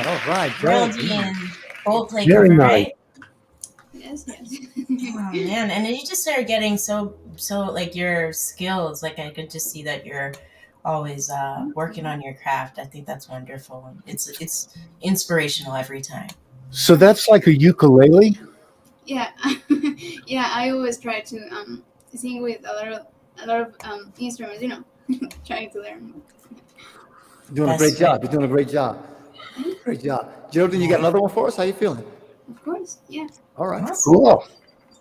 All right. Geraldine, Coldplay Very cover, nice. right? Yes, yes. Oh man, and then you just start getting so like your skills. Like I could just see that you're always working on your craft. I think that's wonderful. It's inspirational every time. So that's like a ukulele? Yeah. Yeah, I always try to sing with a lot of instruments, trying to learn. You're doing a That's great job. You're doing a great job. Great job. Geraldine, you got another one for us? How you feeling? Of course, yeah. All right. Awesome. Cool.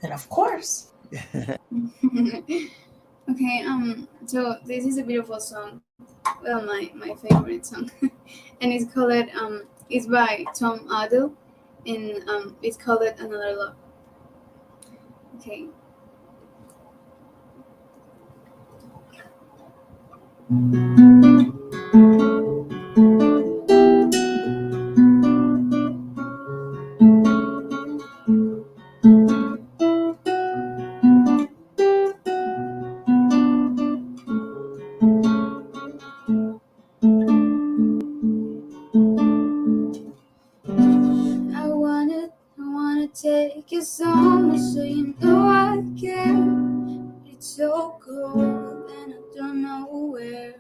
And of course. Okay, so this is a beautiful song. Well, my favorite song. And it's called it's by Tom Adele, and it's called Another Love. Okay. I wanna take you somewhere so you know I care. It's so cold and I don't know where.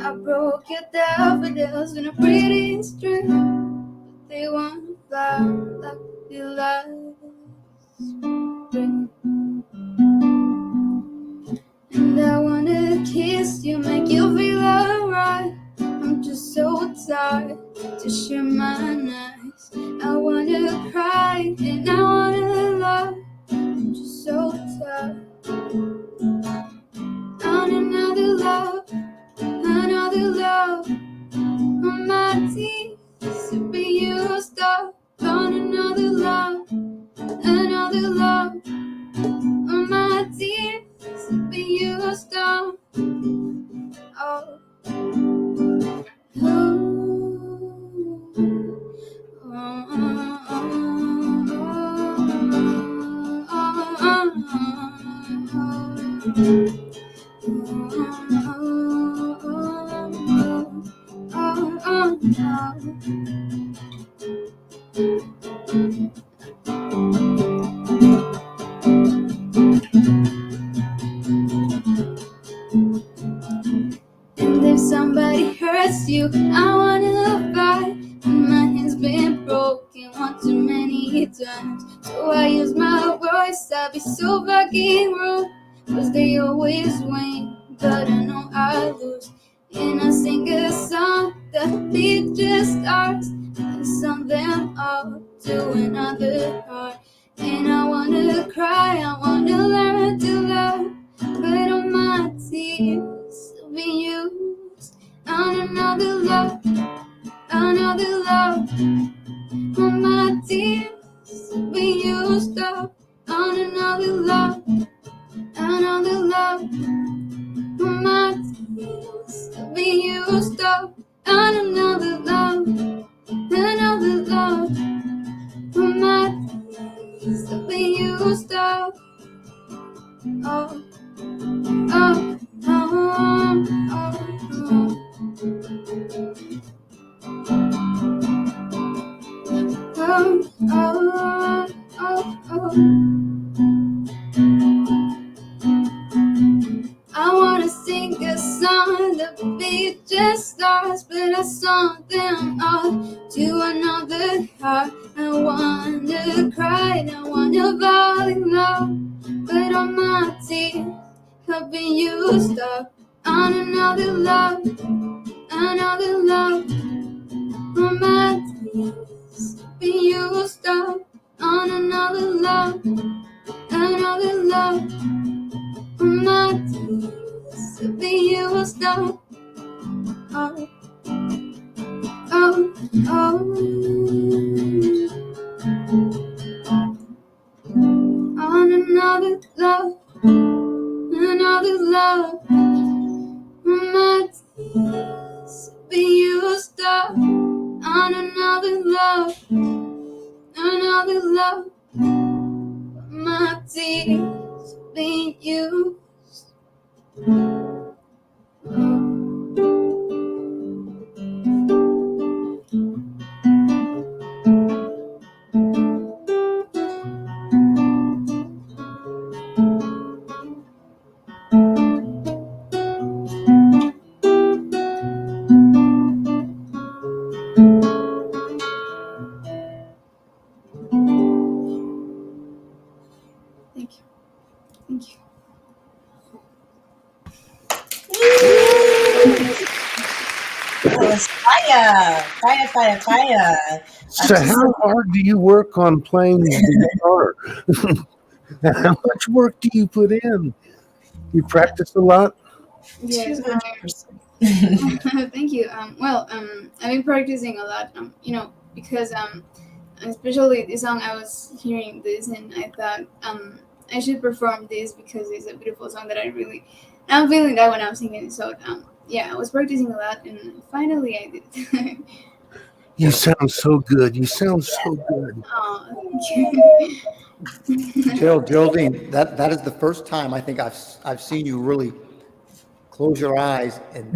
I broke your daffodils in a pretty string, but they won't fly like the last spring. And I wanna kiss you, make you feel alright. I'm just so tired to share my nights. I wanna cry and I wanna love. I'm just so tired. On another love, another love. On my teeth to be used up. On another love, another love. On my teeth to be used up. Oh. spoken one too many times. So I use my voice, I'll be so fucking rude. Cause they always win, but I know I lose. And I sing a song, the beat just starts. And sum them all to another heart. And I wanna cry, I wanna learn to love. But all my tears will be used on another love, another love. All my tears will be used up on another love, another love. All my tears will be used up on another love, another love. All my tears will be used up. Oh, oh, oh, oh, oh, oh, oh, oh. I wanna sing a song, the beat just starts, but I sung them all to another heart. I wanna cry, I wanna fall in love, but all my tears have been used up on another love, another love. All my tears have been used up on another love, another love. All my tears have been used up. Oh, oh, oh. On another love, another love. My tears be used up on another love, another love. My tears be used. Thank you. Thank you. That was fire, fire, fire, fire. So how hard do you work on playing the guitar? How much work do you put in? You practice a lot? Yes. 200%. Thank you. I've been practicing a lot. Because especially this song, I was hearing this and I thought I should perform this because it's a beautiful song that I'm feeling that when I'm singing it. So yeah, I was practicing a lot and finally I did it. You sound so good. You sound so good. Oh, thank you. Geraldine, that is the first time I think I've seen you really close your eyes and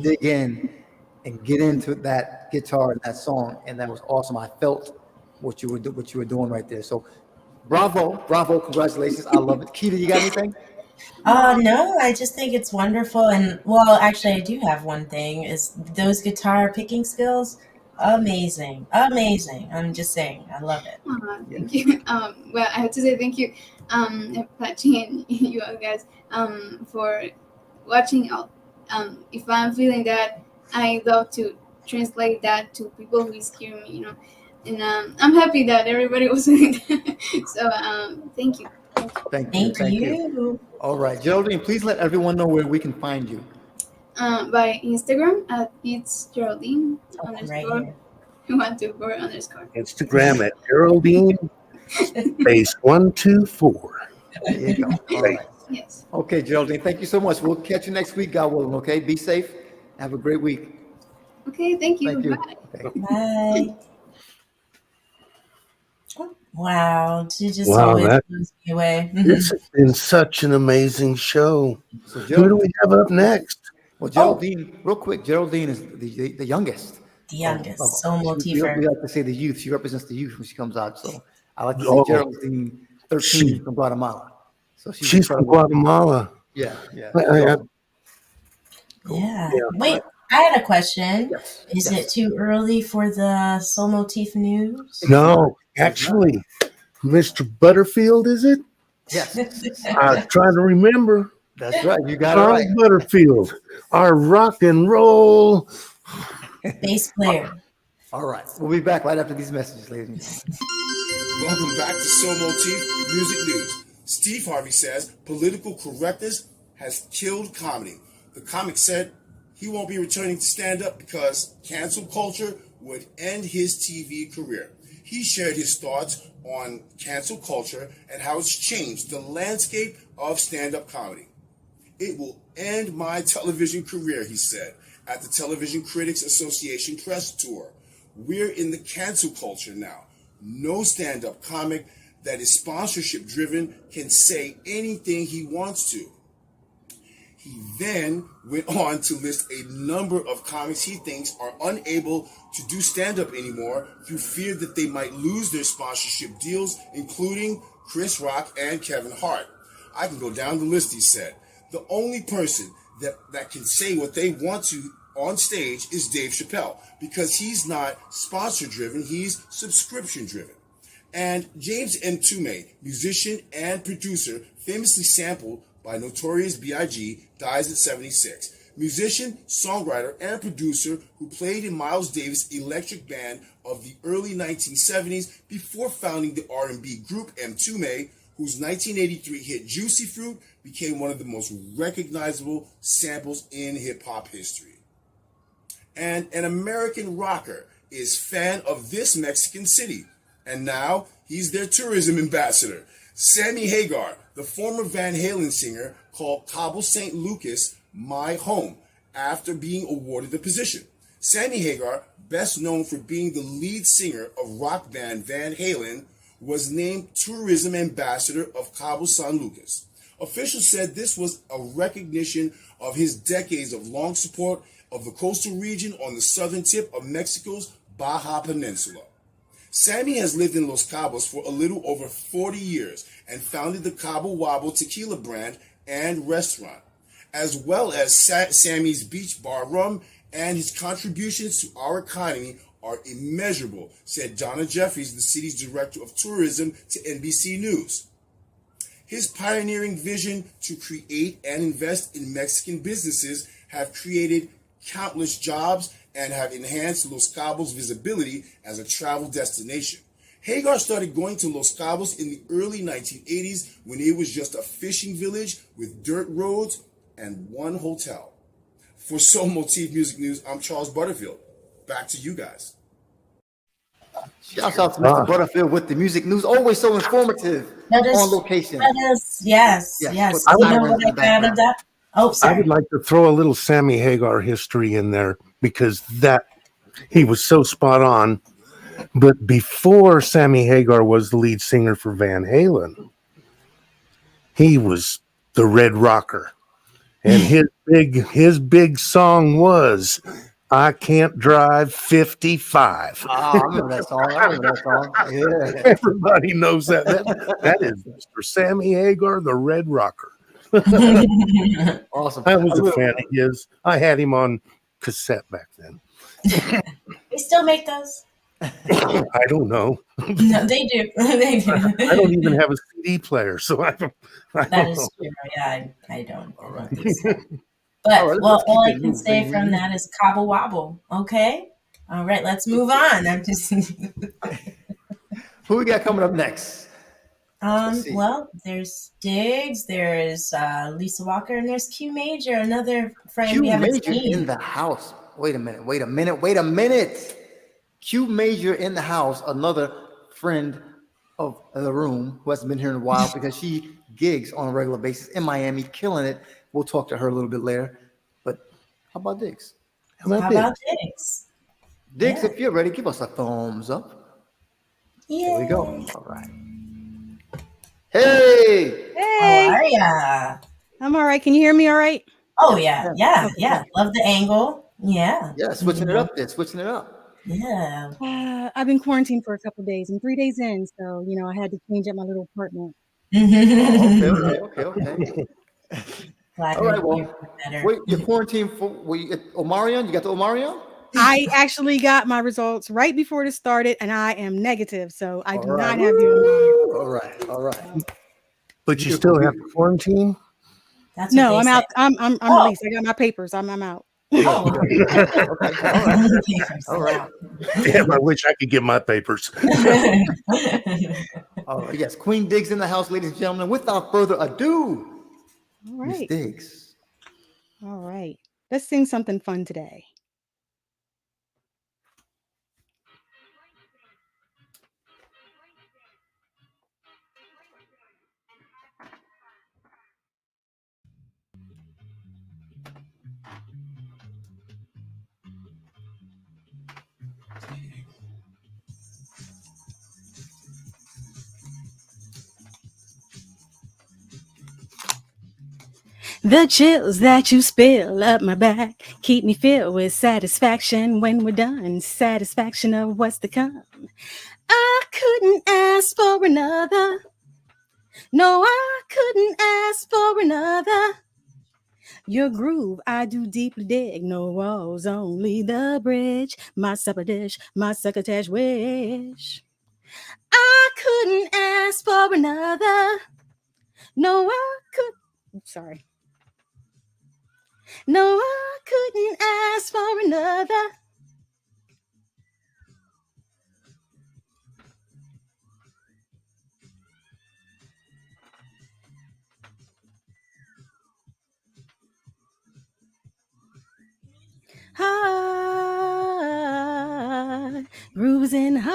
dig in and get into that guitar and that song, and that was awesome. I felt what you were doing right there. So, bravo, congratulations! I love it. Keita, you got anything? No, I just think it's wonderful. And well, actually, I do have one thing is those guitar picking skills. Amazing. Amazing. I'm just saying. I love it. Thank you. Well, I have to say thank you, Apache and you all guys, for watching out. If I'm feeling that, I love to translate that to people who is hearing me, and I'm happy that everybody was doing that. So, thank you. Thank you. All right, Geraldine, please let everyone know where we can find you. By Instagram at it's Geraldine Right _ here. 124 _ Instagram at Geraldine space 124. There you go. All right. Yes. Okay, Geraldine, thank you so much. We'll catch you next week, God willing. Okay, be safe. Have a great week. Okay. Thank you. Thank you. Bye. Okay. Bye. Wow. She just Wow, always that- blows me away. This has been such an amazing show. So, Who do we have up next? Well, Geraldine, real quick, Geraldine is the youngest. The youngest. So We Motifer. like to say the youth. She represents the youth when she comes out. So I like to say Oh. Geraldine, 13 from Guatemala. So She's from incredible. Guatemala. Yeah. I- Yeah. Yeah. Wait, I had a question. Yes. Is yes. it too early for the Soul Motif news? No, actually, Mr. Butterfield, is it? Yes. I was trying to remember. That's right. You got it Charles right. Butterfield, our rock and roll. Bass player. All right. We'll be back right after these messages, ladies and gentlemen. Welcome back to Soul Motif Music News. Steve Harvey says political correctness has killed comedy. The comic said he won't be returning to stand up because cancel culture would end his TV career. He shared his thoughts on cancel culture and how it's changed the landscape of stand-up comedy. It will end my television career, he said, at the Television Critics Association press tour. We're in the cancel culture now. No stand-up comic that is sponsorship driven can say anything he wants to. He then went on to list a number of comics he thinks are unable to do stand-up anymore through fear that they might lose their sponsorship deals, including Chris Rock and Kevin Hart. I can go down the list, he said. The only person that can say what they want to on stage is Dave Chappelle, because he's not sponsor-driven, he's subscription-driven. And James Mtume, musician and producer, famously sampled by Notorious B.I.G., dies at 76. Musician, songwriter, and producer who played in Miles Davis' electric band of the early 1970s before founding the R&B group Mtume, whose 1983 hit Juicy Fruit became one of the most recognizable samples in hip-hop history. And an American rocker is fan of this Mexican city, and now he's their tourism ambassador. Sammy Hagar, the former Van Halen singer, called Cabo St. Lucas my home after being awarded the position. Sammy Hagar, best known for being the lead singer of rock band Van Halen, was named tourism ambassador of Cabo San Lucas. Officials said this was a recognition of his decades of long support of the coastal region on the southern tip of Mexico's Baja Peninsula. Sammy has lived in Los Cabos for a little over 40 years and founded the Cabo Wabo tequila brand and restaurant, as well as Sammy's Beach Bar Rum, and his contributions to our economy are immeasurable, said Donna Jeffries, the city's director of tourism, to NBC News. His pioneering vision to create and invest in Mexican businesses have created countless jobs and have enhanced Los Cabos' visibility as a travel destination. Hagar started going to Los Cabos in the early 1980s when it was just a fishing village with dirt roads and one hotel. For Soul Motif Music News, I'm Charles Butterfield. Back to you guys. Shouts out to Mr. Butterfield with the music news. Always so informative on location. Yes. Yes. You know what I found of that? Oh, I sorry. would like to throw a little Sammy Hagar history in there because he was so spot on. But before Sammy Hagar was the lead singer for Van Halen, he was the Red Rocker. And his big song was I Can't Drive 55. I remember that song. Yeah. Everybody knows that. That is Mr. Sammy Hagar, the Red Rocker. Awesome. I was a fan of his. I had him on cassette back then. They still make those? I don't know. No, they do. They do. I don't even have a CD player, so I don't That know. is true. Yeah, I don't. I don't think so. But all I can say from that is cobble wobble. Okay. All right, let's move on. I'm just. Who we got coming up next? Well, there's Diggs, there's Lisa Walker, and there's Q Major, another friend Q we haven't Major seen. in the house. Wait a minute. Q Major in the house, another friend of the room who hasn't been here in a while because she gigs on a regular basis in Miami, killing it. We'll talk to her a little bit later. But how about Diggs? How about Diggs? Diggs, if you're ready, give us a thumbs up. Yeah. Here we go. All right. Hey. How are ya? I'm all right. Can you hear me all right? Oh, yeah. Love the angle. Yeah. Yeah, switching it up. Yeah. I've been quarantined for a couple of days. I'm 3 days in, so I had to change up my little apartment. Okay. Glad All right, to hear well, better. wait, your quarantine for Omarion? You got the Omarion? I actually got my results right before this started, and I am negative, so I All do right. not have the Omarion. All right. All right. But you still have to quarantine? That's what No, they I'm say. out. I'm Oh. released. I got my papers. I'm out. Oh, Okay. All right. All right. Damn, I wish I could get my papers. All right. Yes, Queen Diggs in the house, ladies and gentlemen. Without further ado, All Miss right. Diggs. All right. Let's sing something fun today. The chills that you spill up my back keep me filled with satisfaction when we're done. Satisfaction of what's to come. I couldn't ask for another. No, I couldn't ask for another. Your groove, I do deeply dig. No walls, only the bridge. My supper dish, my succotash wish. I couldn't ask for another. No, I could. Sorry. No, I couldn't ask for another. High, cruising high,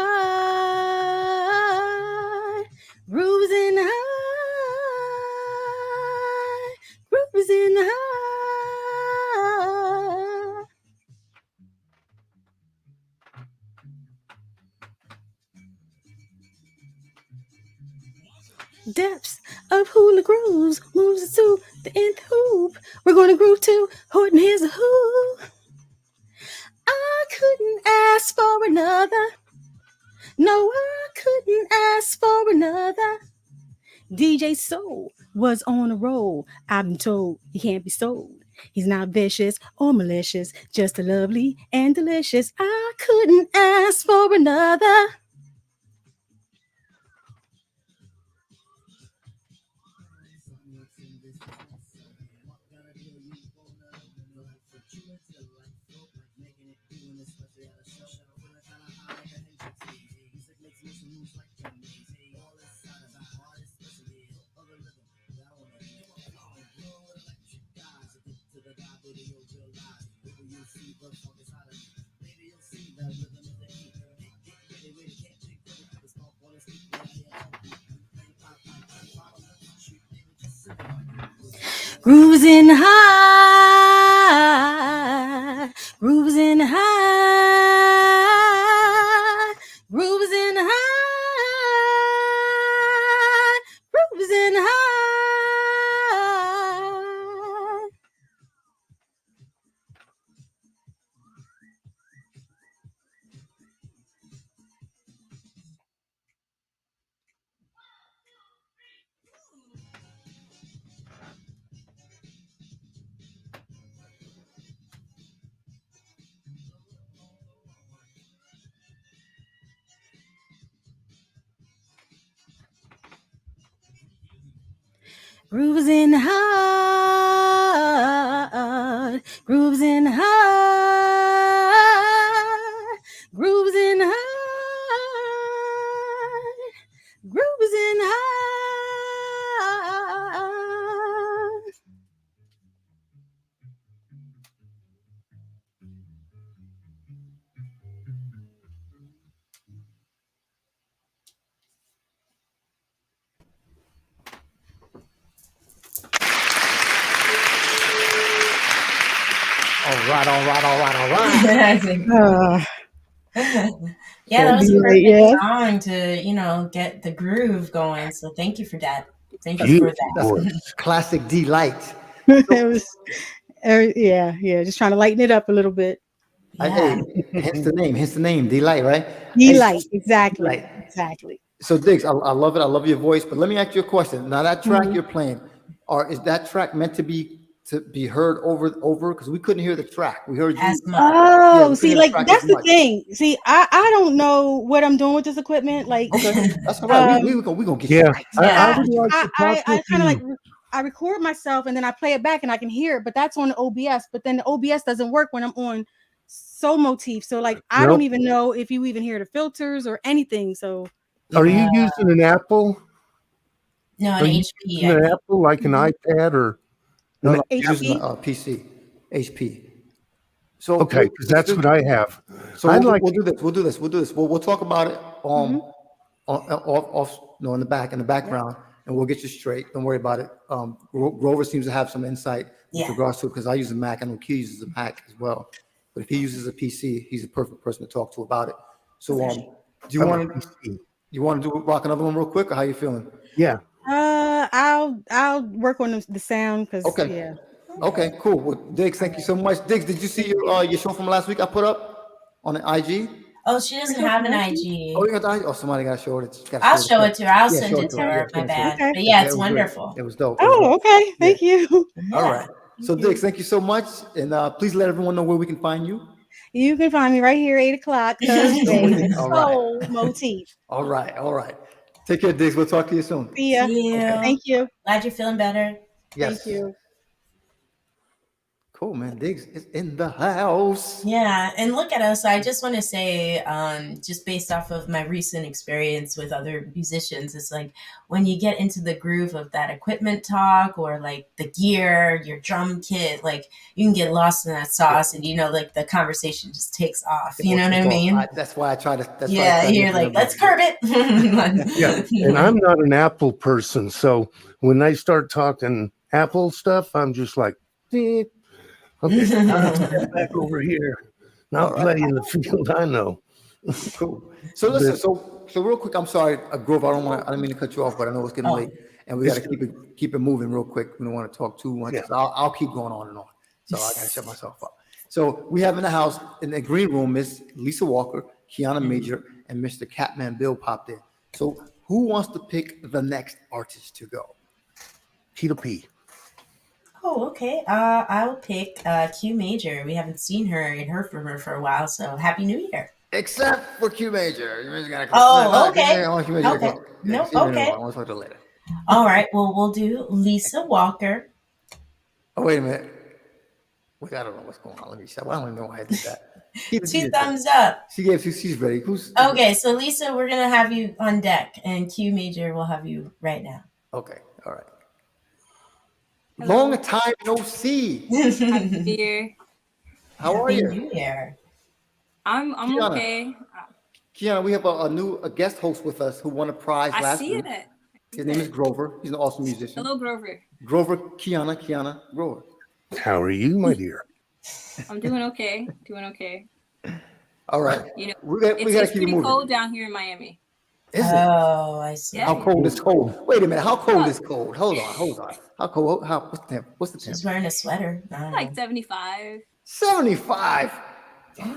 cruising high, cruising high. Depths of hula grooves moves us to the nth hoop. We're gonna groove to Horton here's a who. I couldn't ask for another. No, I couldn't ask for another. DJ Soul was on a roll. I've been told he can't be sold. He's not vicious or malicious, just a lovely and delicious. I couldn't ask for another. Cruising high, cruising high, cruising high, cruising high. Cruising high, cruising high, cruising high, cruising high. All right. All right. All right. All right. Yeah, that was a Be perfect late, yeah. song to, get the groove going. So thank you for that. Thank you for Beautiful. that. Classic delight. It was, yeah, just trying to lighten it up a little bit. Yeah. Hey, hence the name, Delight, right? Delight, exactly, Delight. exactly. So Diggs, I love it. I love your voice. But let me ask you a question. Now that track you're playing, is that track meant to be to be heard over because we couldn't hear the track. We heard you. As much. Yeah, Oh, we couldn't see, hear the like track that's as the much. thing. See, I don't know what I'm doing with this equipment. Like, Okay, that's all right. um, We gonna get you Yeah, right. I Yeah. would like to talk I with kind of like you. I record myself and then I play it back and I can hear it, but that's on the OBS. But then the OBS doesn't work when I'm on Soul Motif. So like I don't Nope. even know if you even hear the filters or anything. So Are yeah. you using an Apple? No, Are an you HP. using an Apple like an iPad or? No, an- he's using HP? a PC, HP. So Okay, because that's what I have. So I'd we'll, like we'll to. do this. We'll do this. We'll do this. We'll talk about it Mhm. off no in the background, and we'll get you straight. Don't worry about it. Grover seems to have some insight with Yeah. regards to it because I use a Mac. I know Key uses a Mac as well. But if he uses a PC, he's a perfect person to talk to about it. So do you want to rock another one real quick, or how you feeling? Yeah. I'll work on the sound because Okay. yeah. Okay, cool. Well, Diggs, thank you so much. Diggs, did you see your show from last week I put up on the IG? Oh, she doesn't have an IG. Oh, you got the IG? Oh, somebody got to show it. I'll show it to her. I'll Yeah, send show it to her. Yeah, My show it to bad. Okay. But yeah, It it's was great. wonderful. It was dope. Oh, okay. Thank you. All right. So, Diggs, thank you so much. And please let everyone know where we can find you. You can find me right here, 8:00 Thursday. All right. Soul Motif. All right. All right. Take care, Diggs. We'll talk to you soon. See ya. See you. Thank you. Glad you're feeling better. Yes. Thank you. Cool, man. Diggs is in the house. Yeah, and look at us. I just want to say, just based off of my recent experience with other musicians, it's like when you get into the groove of that equipment talk or like the gear, your drum kit, like you can get lost in that sauce, and like the conversation just takes off. You know what I mean? That's why I try to. That's Yeah, why I you're like, let's curb it. Yeah. And I'm not an Apple person, so when they start talking Apple stuff, I'm just like, "Eh, okay, I'll step back over here. Not play in the field I know." Cool. So listen, so real quick, I'm sorry, Grover, I didn't mean to cut you off, but I know it's getting late, and we got to keep it moving real quick. We don't want to talk too much. Yeah. So I'll keep going on and on. So I got to shut myself up. So we have in the house, in the green room, Miss Lisa Walker, Kiana Major, and Mr. Catman Bill popped in. So who wants to pick the next artist to go? Keto P. Oh, okay. I'll pick Q Major. We haven't seen her and heard from her for a while, so Happy New Year. Except for Q Major. Oh, okay. I want Q Major to Okay. go. Nope, she's been okay. I want to talk to her later. All right. Well, we'll do Lisa Walker. Oh, wait a minute. Wait, I don't know what's going on. Let me see. I don't even know why I did that. Two thumbs up. She's ready. Okay, so Lisa, we're gonna have you on deck, and Q Major will have you right now. Okay, all right. Long time no see. Happy New Year. How are Happy you? New Year. I'm Kiana. okay. Kiana, we have a guest host with us who won a prize I last see week. it. His name is Grover. He's an awesome musician. Hello, Grover. Grover, Kiana, Grover. How are you, my dear? I'm doing okay. Doing okay. All right. You know, we gotta it's keep it pretty moving. cold down here in Miami. Is it? Oh, I see. Yeah. How cold is cold? Wait a minute. How cold is cold? Hold on. How cold? What's the temp? She's wearing a sweater. I don't Like know. 75. 75.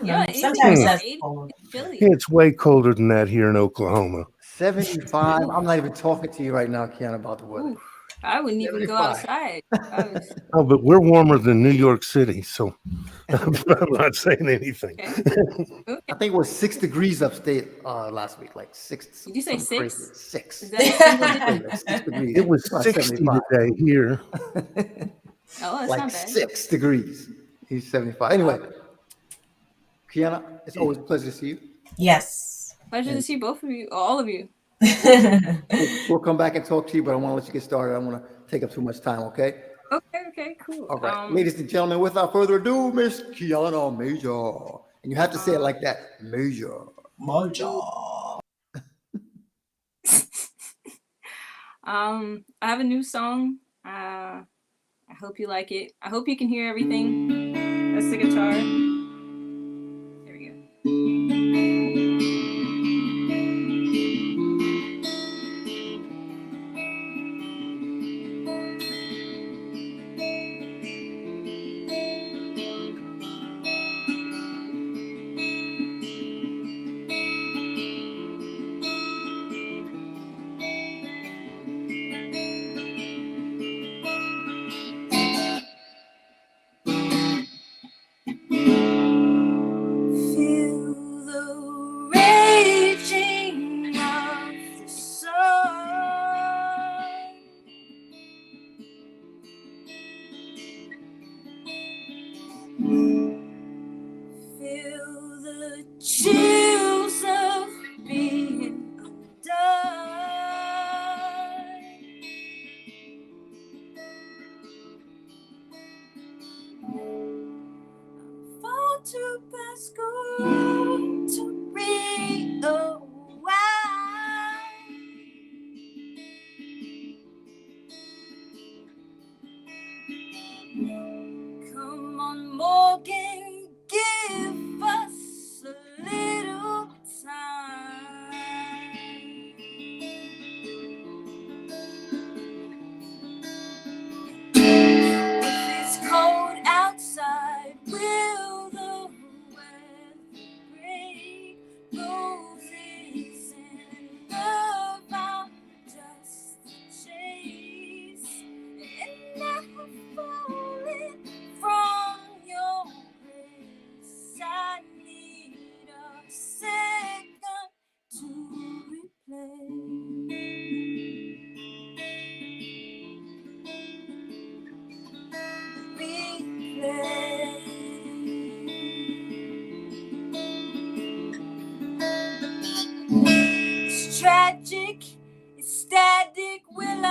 Yeah, it's Sometimes like that's 80 cold. in Philly. It's way colder than that here in Oklahoma. 75. I'm not even talking to you right now, Kiana, about the weather. Ooh, I wouldn't even go 75. outside. Oh, but we're warmer than New York City, so I'm not saying anything. Okay. I think it was 6 degrees upstate last week, like 6. Did you say something 6? crazy. 6. Is that Like 6 degrees. It was Not 60 75. today here. Oh, that's Like not bad. 6 degrees. He's 75. Anyway, Kiana, it's always a pleasure to see you. Yes. Pleasure to see both of you, all of you. We'll come back and talk to you, but I want to let you get started. I don't want to take up too much time, okay? Okay, cool. All right. Ladies and gentlemen, without further ado, Miss Kiana Major. And you have to say it like that. Major. I have a new song. I hope you like it. I hope you can hear everything. That's the guitar. There we go.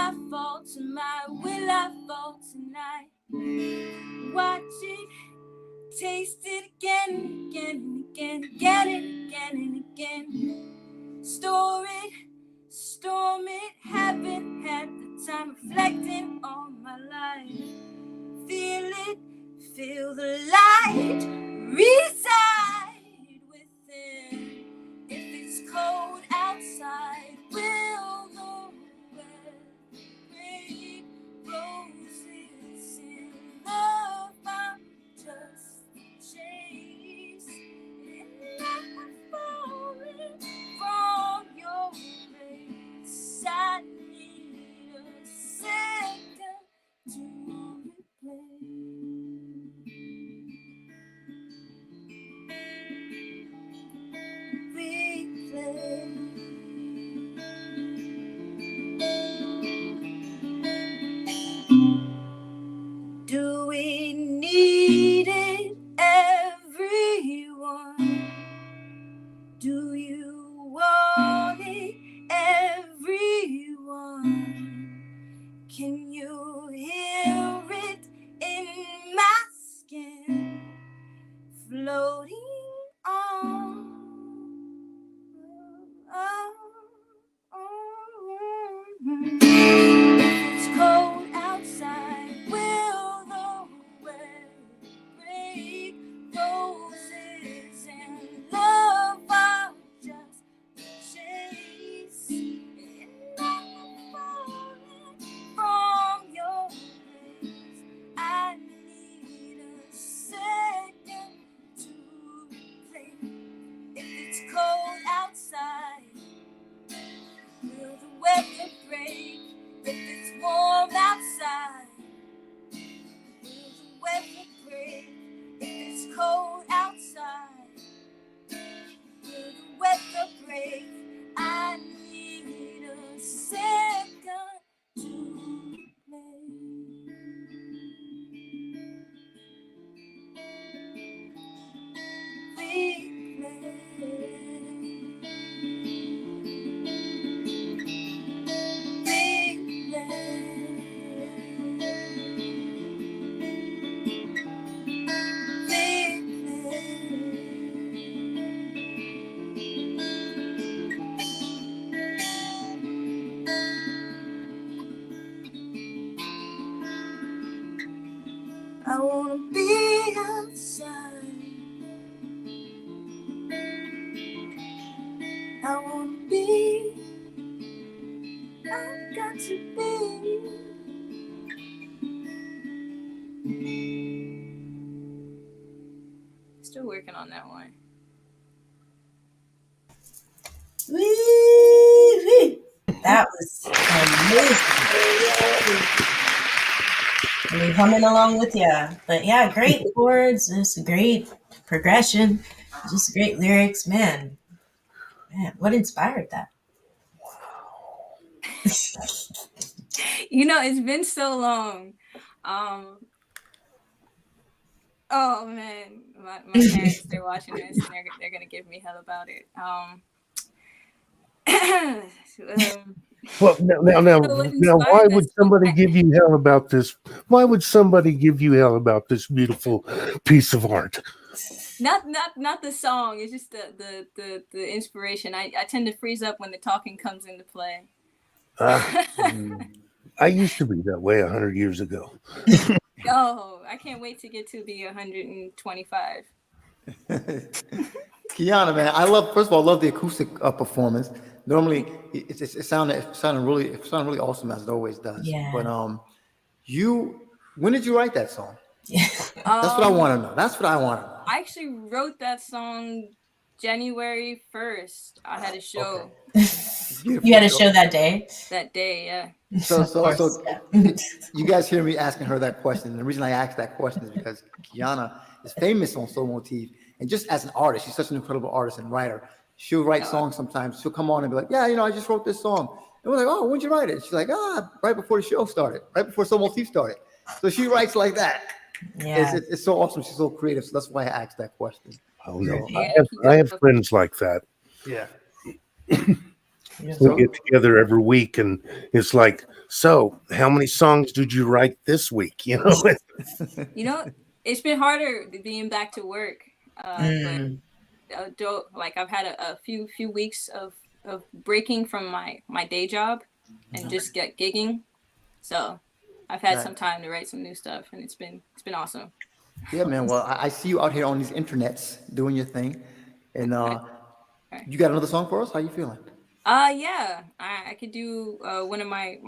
I fall to will I fall tonight? Watch it, taste it again and again and again, get it again and again. Store it, storm it, haven't had the time reflecting on my life. Feel it, feel the light reside within. If it's cold outside, will the weather bring roses in love? I'm just chase, and I'm falling from your face. I need a second to do we need it, everyone? Do you want it, everyone? Can you hear it in my skin, floating on? If it's cold outside, will the weather break roses and love? I'll just chase, and I'm falling from your face. I need a second to replay. If it's cold outside, will the weather break? If it's warm outside, will the weather break? If it's cold outside, will the weather break? I need a second to I wanna be outside. I wanna be. I've got to be. Still working on that one. Woo-wee. That was amazing. We're humming along with you. But yeah, great chords, just great progression, just great lyrics. Man, what inspired that? You know, it's been so long. Oh man, my parents, they're watching this and they're gonna give me hell about it. Well, now, why would somebody give you hell about this? Why would somebody give you hell about this beautiful piece of art? Not the song. It's just the inspiration. I tend to freeze up when the talking comes into play. I used to be that way 100 years ago. Oh, I can't wait to get to be 125. Kiana, man, first of all, I love the acoustic performance. Normally, it sounded really awesome, as it always does. Yeah. But when did you write that song? That's what I want to know. I actually wrote that song January 1st. I had a show. Okay. You had a show that day? That day, yeah. So you guys hear me asking her that question. And the reason I asked that question is because Kiana is famous on Soul Motif. And just as an artist, she's such an incredible artist and writer. She'll write songs sometimes. She'll come on and be like, yeah, I just wrote this song. And we're like, oh, when'd you write it? She's like, right before the show started, right before Soul Motif started. So she writes like that. Yeah. It's so awesome. She's so creative. So that's why I asked that question. Oh, no. I have friends like that. Yeah. We get together every week, and it's like So, how many songs did you write this week? You know, You know, it's been harder being back to work, but like I've had a few weeks of breaking from my day job and just get gigging, so I've had some time to write some new stuff, and it's been awesome. Yeah, man. Well, I see you out here on these internets doing your thing, and Right. you got another song for us? How you feeling? Yeah, I could do one of my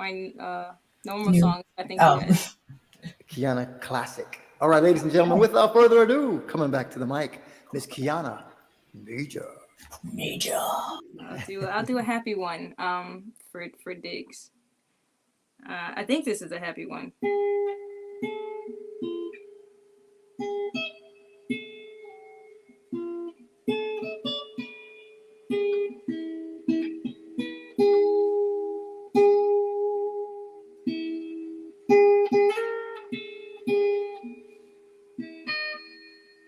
normal New- songs. I think you Oh, guys. Kiana Classic. All right, ladies and gentlemen, without further ado, coming back to the mic, Miss Kiana Major. major. I'll do a happy one. For Diggs. I think this is a happy one.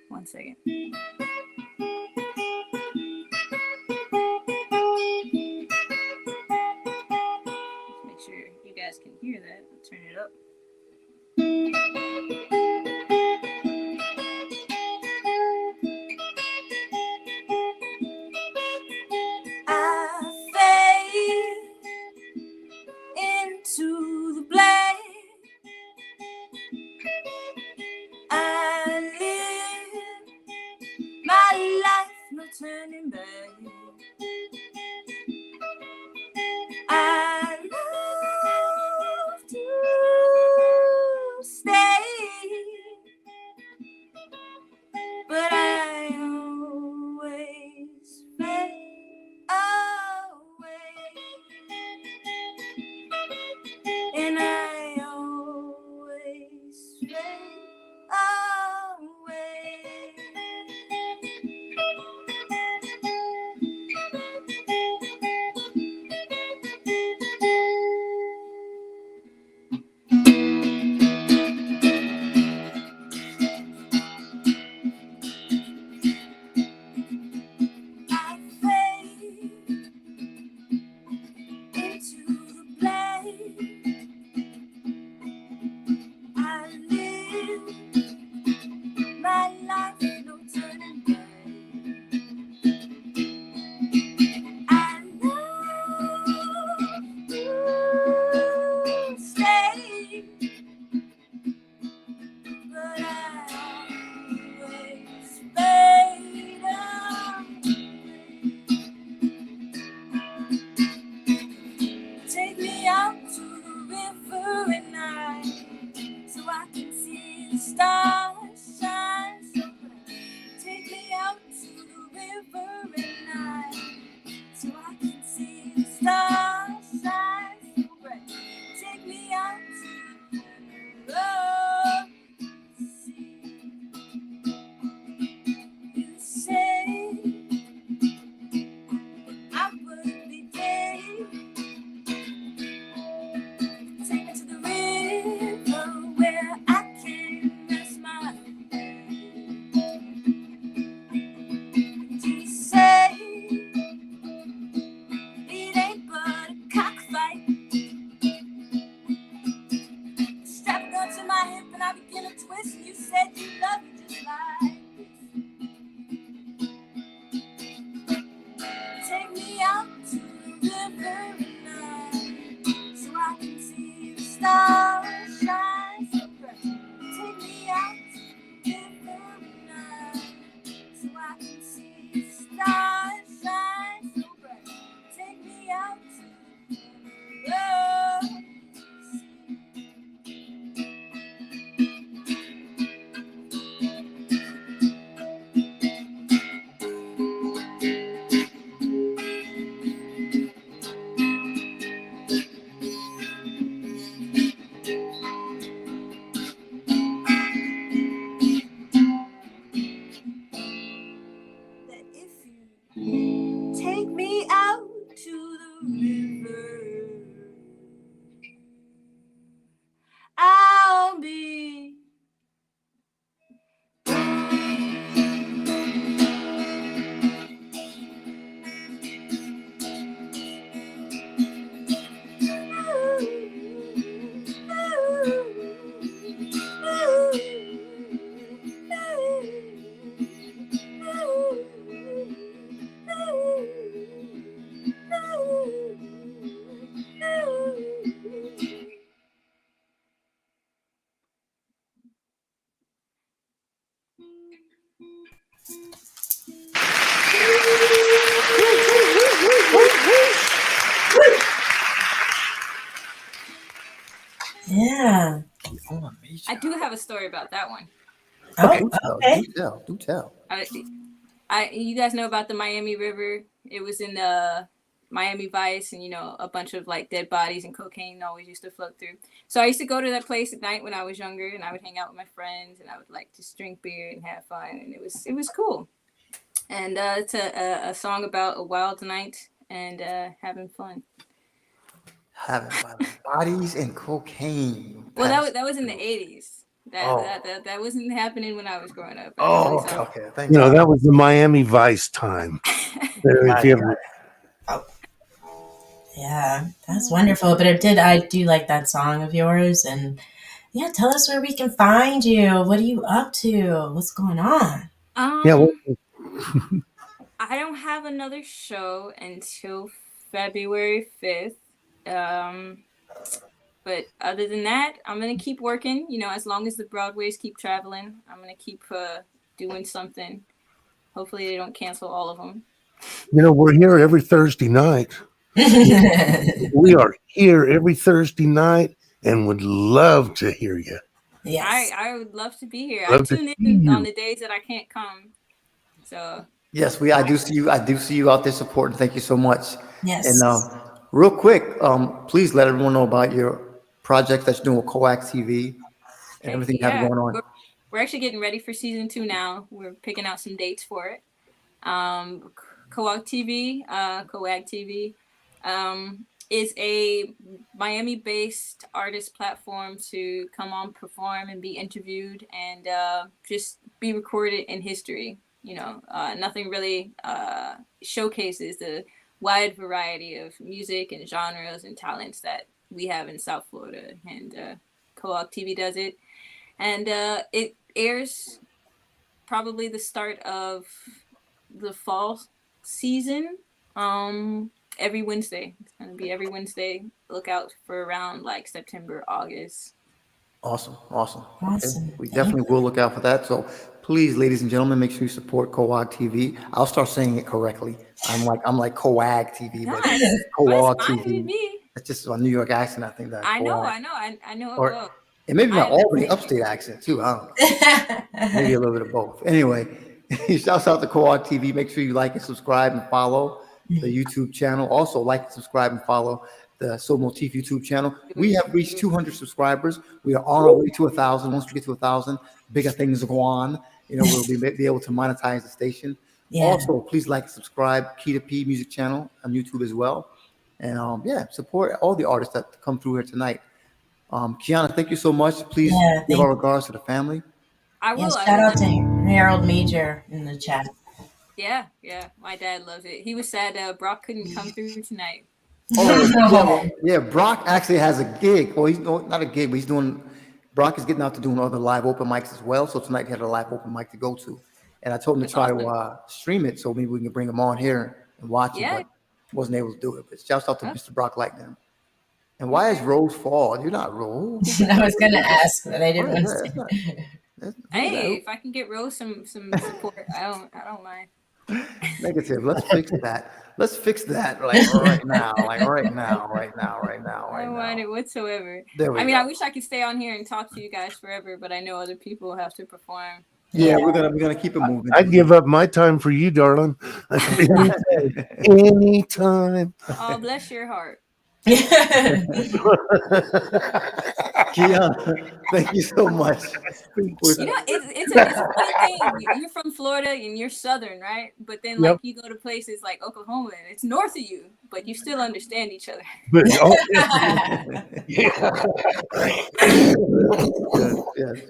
One second. Make sure you guys can hear that. I'll turn it up. I fade into the black. I live my life, no turning back. I love to stay, but I always fade away, and I always fade away. Yeah. I do have a story about that one. Okay, Okay. do tell. You guys know about the Miami River? It was in the Miami Vice, and a bunch of like dead bodies and cocaine always used to float through. So I used to go to that place at night when I was younger, and I would hang out with my friends, and I would like just drink beer and have fun, and it was cool. And it's a song about a wild night and having fun. Having bodies and cocaine. Well, that was in the 80s. That wasn't happening when I was growing up. Okay. Thank You know, God. that was the Miami Vice time. If you ever- Yeah, that's wonderful. But I do like that song of yours. And yeah, tell us where we can find you. What are you up to? What's going on? yeah, I don't have another show until February 5th. But other than that, I'm going to keep working. As long as the Broadways keep traveling, I'm going to keep doing something. Hopefully they don't cancel all of them. we're here every Thursday night. We are here every Thursday night and would love to hear you. Yes. I would love to be here. Love I to tune see in you. on the days that I can't come. So Yes, I do see you. I do see you out there supporting. Thank you so much. Yes. And real quick, please let everyone know about your project that you're doing with Coax TV and everything you have going on. We're actually getting ready for season 2 now. We're picking out some dates for it. Coag TV is a Miami-based artist platform to come on, perform, and be interviewed, and just be recorded in history. Nothing really showcases the wide variety of music and genres and talents that we have in South Florida, and Coag TV does it. And it airs probably the start of the fall season every Wednesday. It's going to be every Wednesday. Look out for around like September, August. Awesome. Awesome. We definitely will look out for that. So please, ladies and gentlemen, make sure you support Coag TV. I'll start saying it correctly. I'm like Coag TV, but Coag TV. It's just a New York accent. I think that. I know. Or well. it may be my Albany upstate accent too. I don't know. Maybe a little bit of both. Anyway, shouts out to Coag TV. Make sure you like and subscribe and follow the YouTube channel. Also like and subscribe and follow the Motif YouTube channel. We have reached 200 subscribers. We are on our way to 1,000. Once we get to 1,000, bigger things go on. We'll be able to monetize the station. Yeah. Also, please like and subscribe Key to P Music channel on YouTube as well. And support all the artists that come through here tonight. Kiana, thank you so much. Please give our regards to the family. I will. Yes, shout out to Harold Major in the chat. Yeah. My dad loves it. He was sad Brock couldn't come through tonight. Yeah. Brock actually has a gig. Well, he's not a gig, but Brock is getting out to doing other live open mics as well. So tonight he had a live open mic to go to. And I told him to try to stream it so maybe we can bring him on here and watch it, but wasn't able to do it. But shouts out to Mr. Brock Lightning. And why is Rose Fall? You're not Rose. I was going to ask, but I didn't want to say. Hey, if I can get Rose some support, I don't mind. Negative. Let's fix that. Right now. I don't mind it whatsoever. I mean, I wish I could stay on here and talk to you guys forever, but I know other people have to perform. Yeah, we're gonna keep it moving. I'd give up my time for you, darling. Anytime. Oh, bless your heart. Kiana, thank you so much. It's a funny thing. You're from Florida and you're Southern, right? But then you go to places like Oklahoma and it's north of you, but you still understand each other. Yes.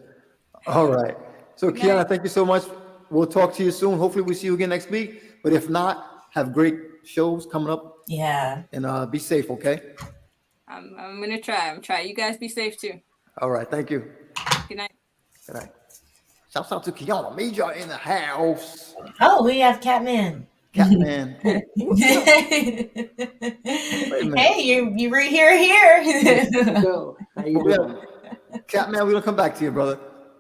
All right. So Kiana, thank you so much. We'll talk to you soon. Hopefully we'll see you again next week. But if not, have great shows coming up. Yeah. And be safe, okay? I'm gonna try. You guys be safe too. All right, thank you. Good night. Good night. Shouts out to Kiana Major in the house. Oh, we have Catman. Catman. Hey, you were here. How you doing? Catman, we're gonna come back to you, brother.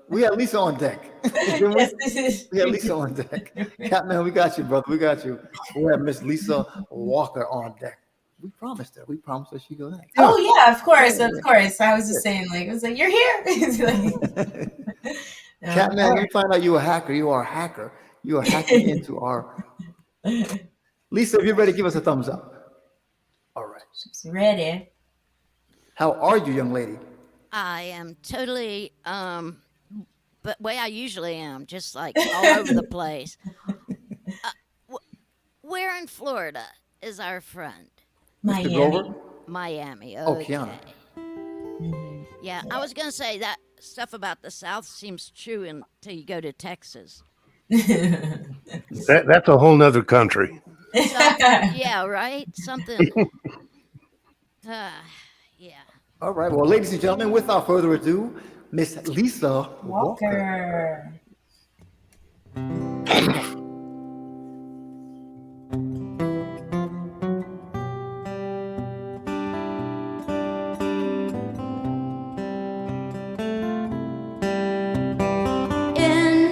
We had Lisa on deck. We had Lisa on deck. Catman, we got you, brother. We got you. We have Miss Lisa Walker on deck. We promised her. We promised her she'd go next. Oh yeah, of course, of course. I was just saying, like, it was like, you're here. It's like, Catman, you find out you a hacker. You are a hacker. You are hacking into our. Lisa, if you're ready, give us a thumbs up. All right. She's ready. How are you, young lady? I am totally, but way I usually am, just like all over the place. Where in Florida is our friend? Mr. Grover? Miami. Oh, Okay. Kiana. Yeah, I was gonna say that stuff about the South seems true until you go to Texas. That's a whole nother country. Yeah, right. Something. Yeah. All right. Well, ladies and gentlemen, without further ado, Miss Lisa Walker. In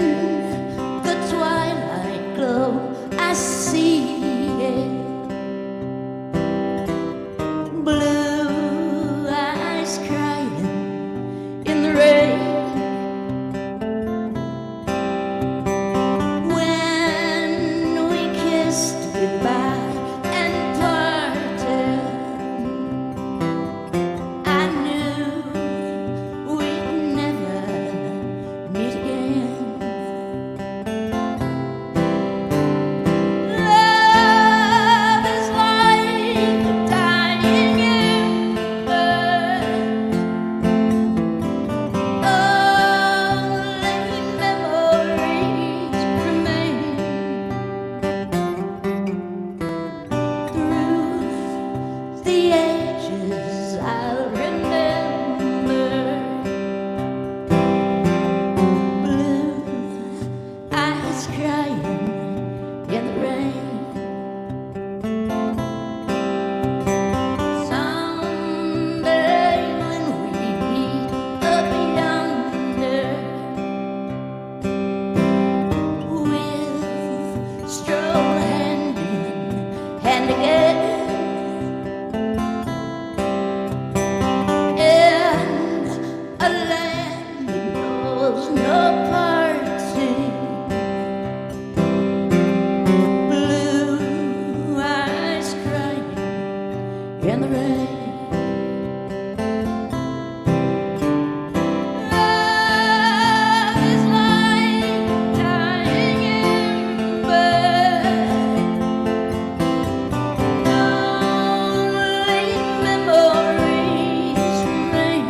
the twilight glow, I see it. Blue eyes crying in the rain. When we kissed goodbye and parted, I knew we'd never meet again. Love is like a dying ember. Only memories remain. Through the ages I'll remember. Blue eyes crying in the rain. Someday when we meet up yonder, we'll stroll hand in hand again. In a land that knows no parting. Blue eyes crying in the rain. Love is like dying ember. Only memories remain.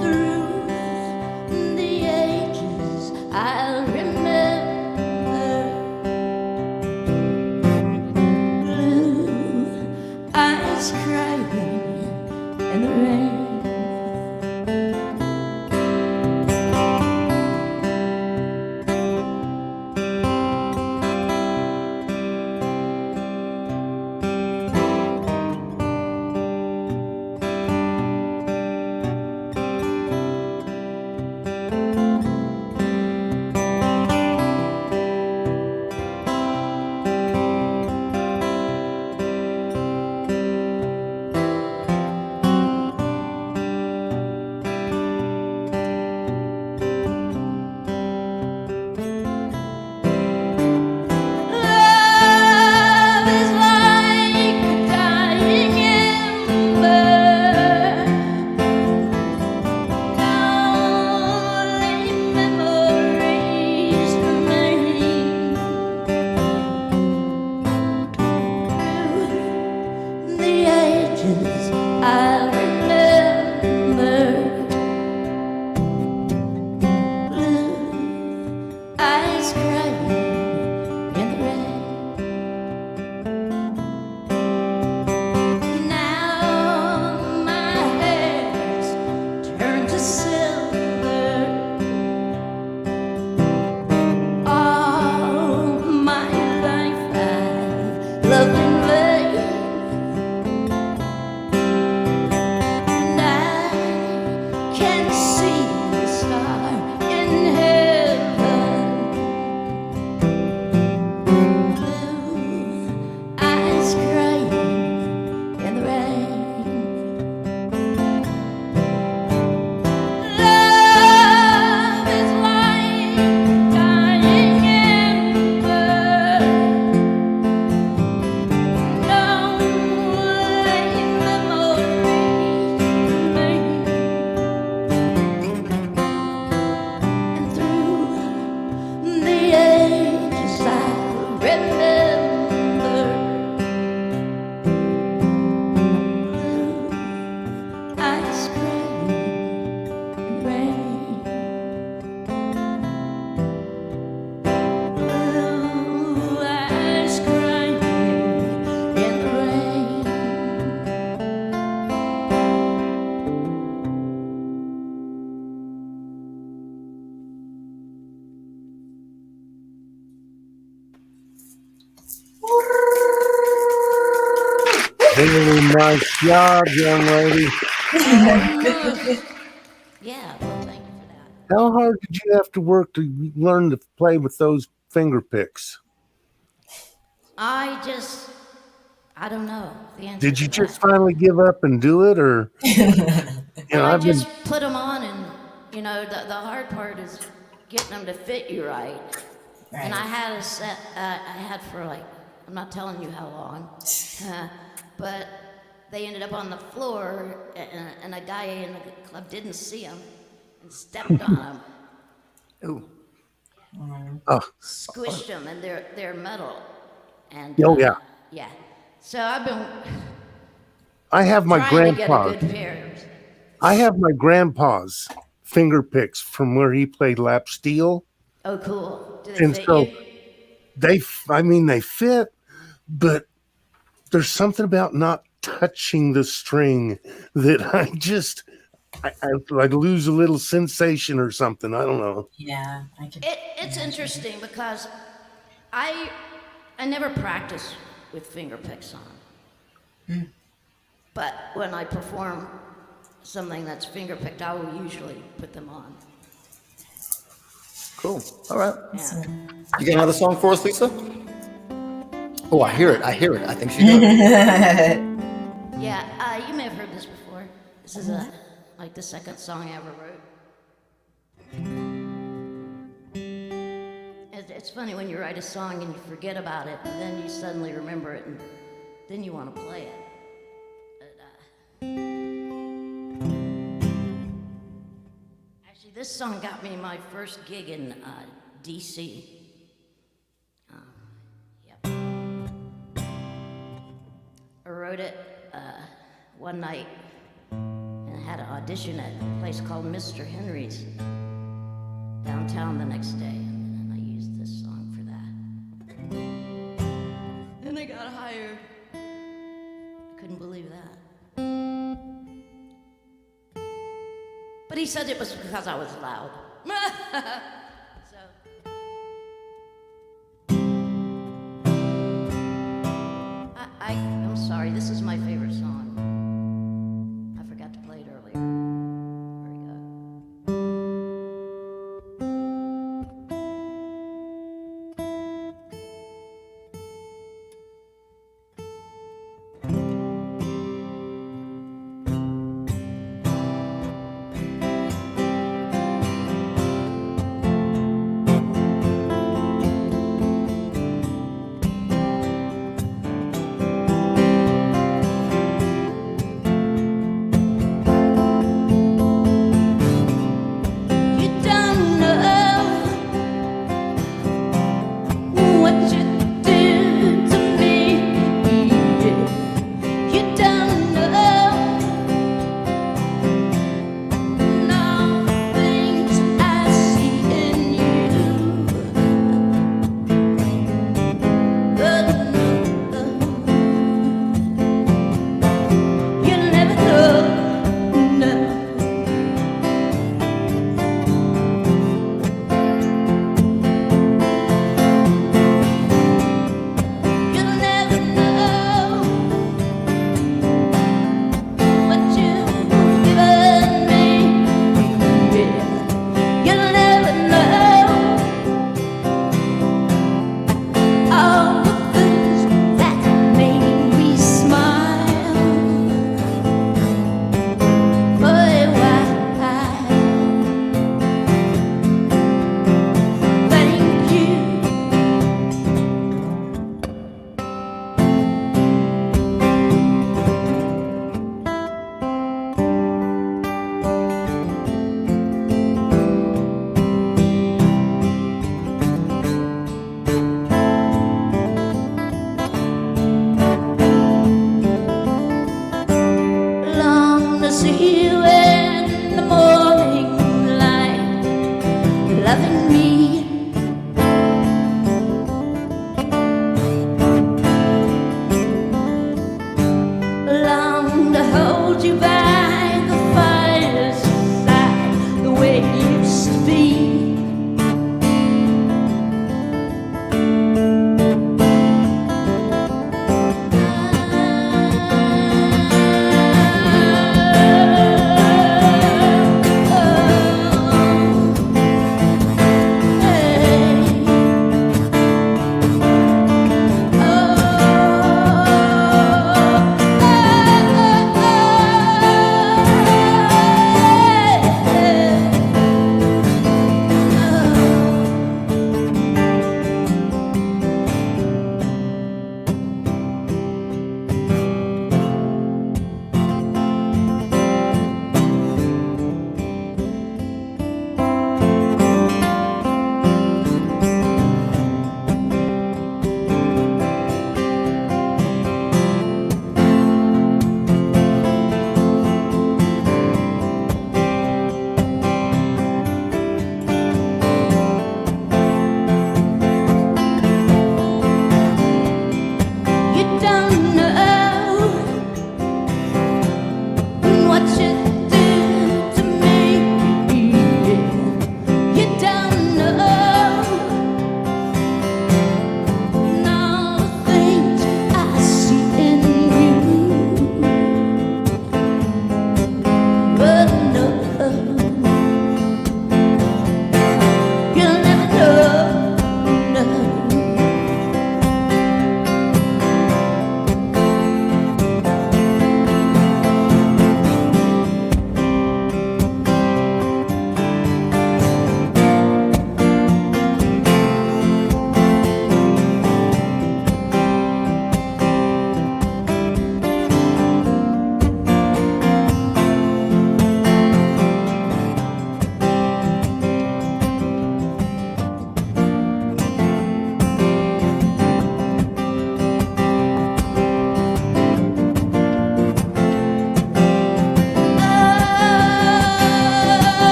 Through the ages I'll remember. Blue eyes crying in the rain. Love is like a dying ember. Only memories remain. Through the ages I'll remember. Blue eyes crying in the rain. Now my hair's turned to silver. All my life I've loved in vain. Very nice job, young lady. Yeah, well, thank you for that. How hard did you have to work to learn to play with those finger picks? I don't know the answer Did you to just that. finally give up and do it, or Well, I I've been just put them on, and the hard part is getting them to fit you right. And I had a set. I had for like, I'm not telling you how long, but they ended up on the floor, and a guy in the club didn't see them and stepped on them, Ooh. squished them, and they're metal. And Oh, yeah. yeah. So I've been I have my trying to get a grandpa. good pair. I have my grandpa's finger picks from where he played lap steel, Oh, cool. Do they and fit so you? they fit, but there's something about not touching the string that I lose a little sensation or something. I don't know. Yeah, I can. It's interesting because I never practice with finger picks on. But when I perform something that's finger picked, I will usually put them on. Cool. All right. Yeah. You got another song for us, Lisa? Oh, I hear it. I think she does. Yeah, you may have heard this before. This is like the second song I ever wrote. It's funny when you write a song and you forget about it, and then you suddenly remember it, and then you want to play it. Actually, this song got me my first gig in D.C. Yep. I wrote it one night and had an audition at a place called Mr. Henry's downtown the next day, and I used this song for that. And I got hired. I couldn't believe that. But he said it was because I was loud. So. I'm sorry, this is my favorite song. I forgot to play it earlier. Here we go. You don't know what you did to me. You don't know all the things I see in you. You never know, no. You'll never know what you've given me. You'll never know all the things that made me smile. For a while, thank you. Long to see you in the morning light, loving me. Long to hold you by the fireside, the way it used to be.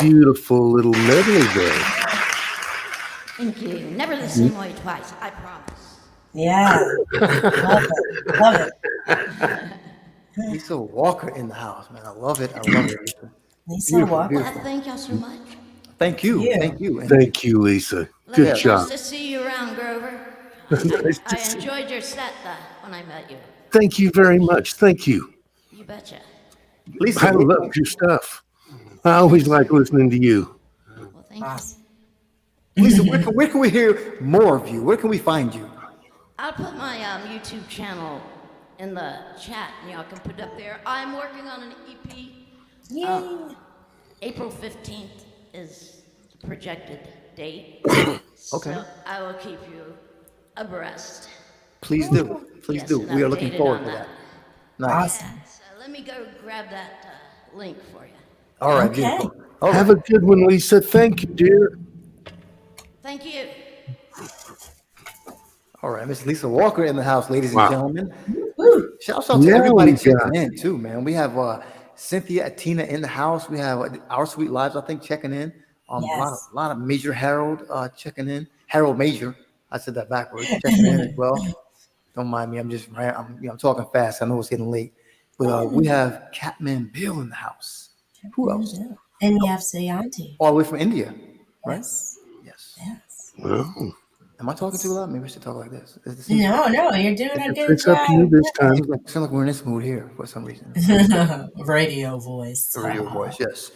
beautiful little medley there. Thank you. Never the same way twice, I promise. Yeah. Love it. Love it. Lisa Walker in the house, man. I love it. I love it, Lisa. Lisa Beautiful, Walker. Well, beautiful. thank y'all so much. Thank you. You. Thank you. And Thank you, Lisa. Good Nice job. to see you around, Grover. Nice to I see you. enjoyed your set when I met you. Thank you very much. Thank you. You betcha. Lisa, I love your stuff. I always like listening to you. Well, thank Awesome. Lisa, where can we hear more of you? Where can we find you? you. I'll put my YouTube channel in the chat, and y'all can put it up there. I'm working on an EP. Yay. April 15th is the projected date. Okay. So I will keep you abreast. Please do. Please Yes, do. and We are looking updated forward on to that. that. Nice. Awesome. So let me go grab that link for you. All right, Okay. beautiful. All Have right. a good one, Lisa. Thank you, dear. Thank you. All right, Miss Lisa Walker in the house, ladies and Wow. gentlemen. Woo. Shouts out to Now everybody we checking got- in too, man. We have Cynthia Tina in the house. We have Our Sweet Lives, I think, checking in. Yes. A lot of Major Harold checking in. Harold Major. I said that backwards. Checking in as well. Don't mind me. I'm talking fast. I know it's getting late. But we have Catman Bill in the house. Who else? And we have Sayanti. All the way from India, right? Yes. Yes. Yes. Well, Am I talking too loud? Maybe I should talk like this. It seems, No, you're doing a good it's up to you job. this time. seems like we're in this mood here for some reason. Radio voice. The radio voice, yes.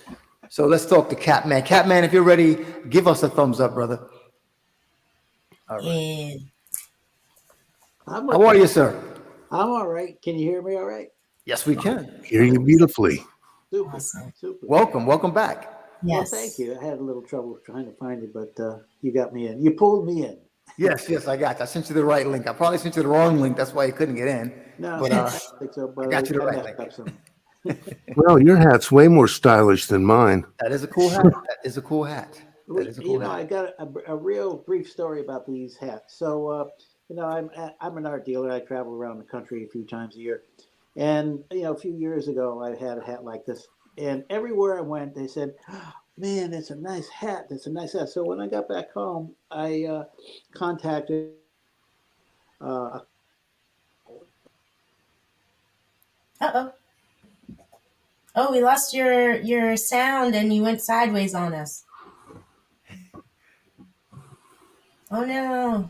So let's talk to Catman. Catman, if you're ready, give us a thumbs up, brother. All right. Yeah. How are you, sir? I'm all right. Can you hear me all right? Yes, we can. Hear you beautifully. Super. Awesome. Super. Welcome back. Yes. Well, thank you. I had a little trouble trying to find it, but you got me in. You pulled me in. Yes, I got you. I sent you the right link. I probably sent you the wrong link. That's why you couldn't get in. No, But, I don't think so. But I got you the I right messed link. up some. Well, your hat's way more stylish than mine. That is a cool hat. That is a cool hat. That is a You cool know, hat. I got a real brief story about these hats. So, you know, I'm an art dealer. I travel around the country a few times a year. And, you know, a few years ago, I had a hat like this. And everywhere I went, they said, oh, man, that's a nice hat. That's a nice hat. So when I got back home, I contacted Uh-oh. Oh, we lost your sound and you went sideways on us. Oh no.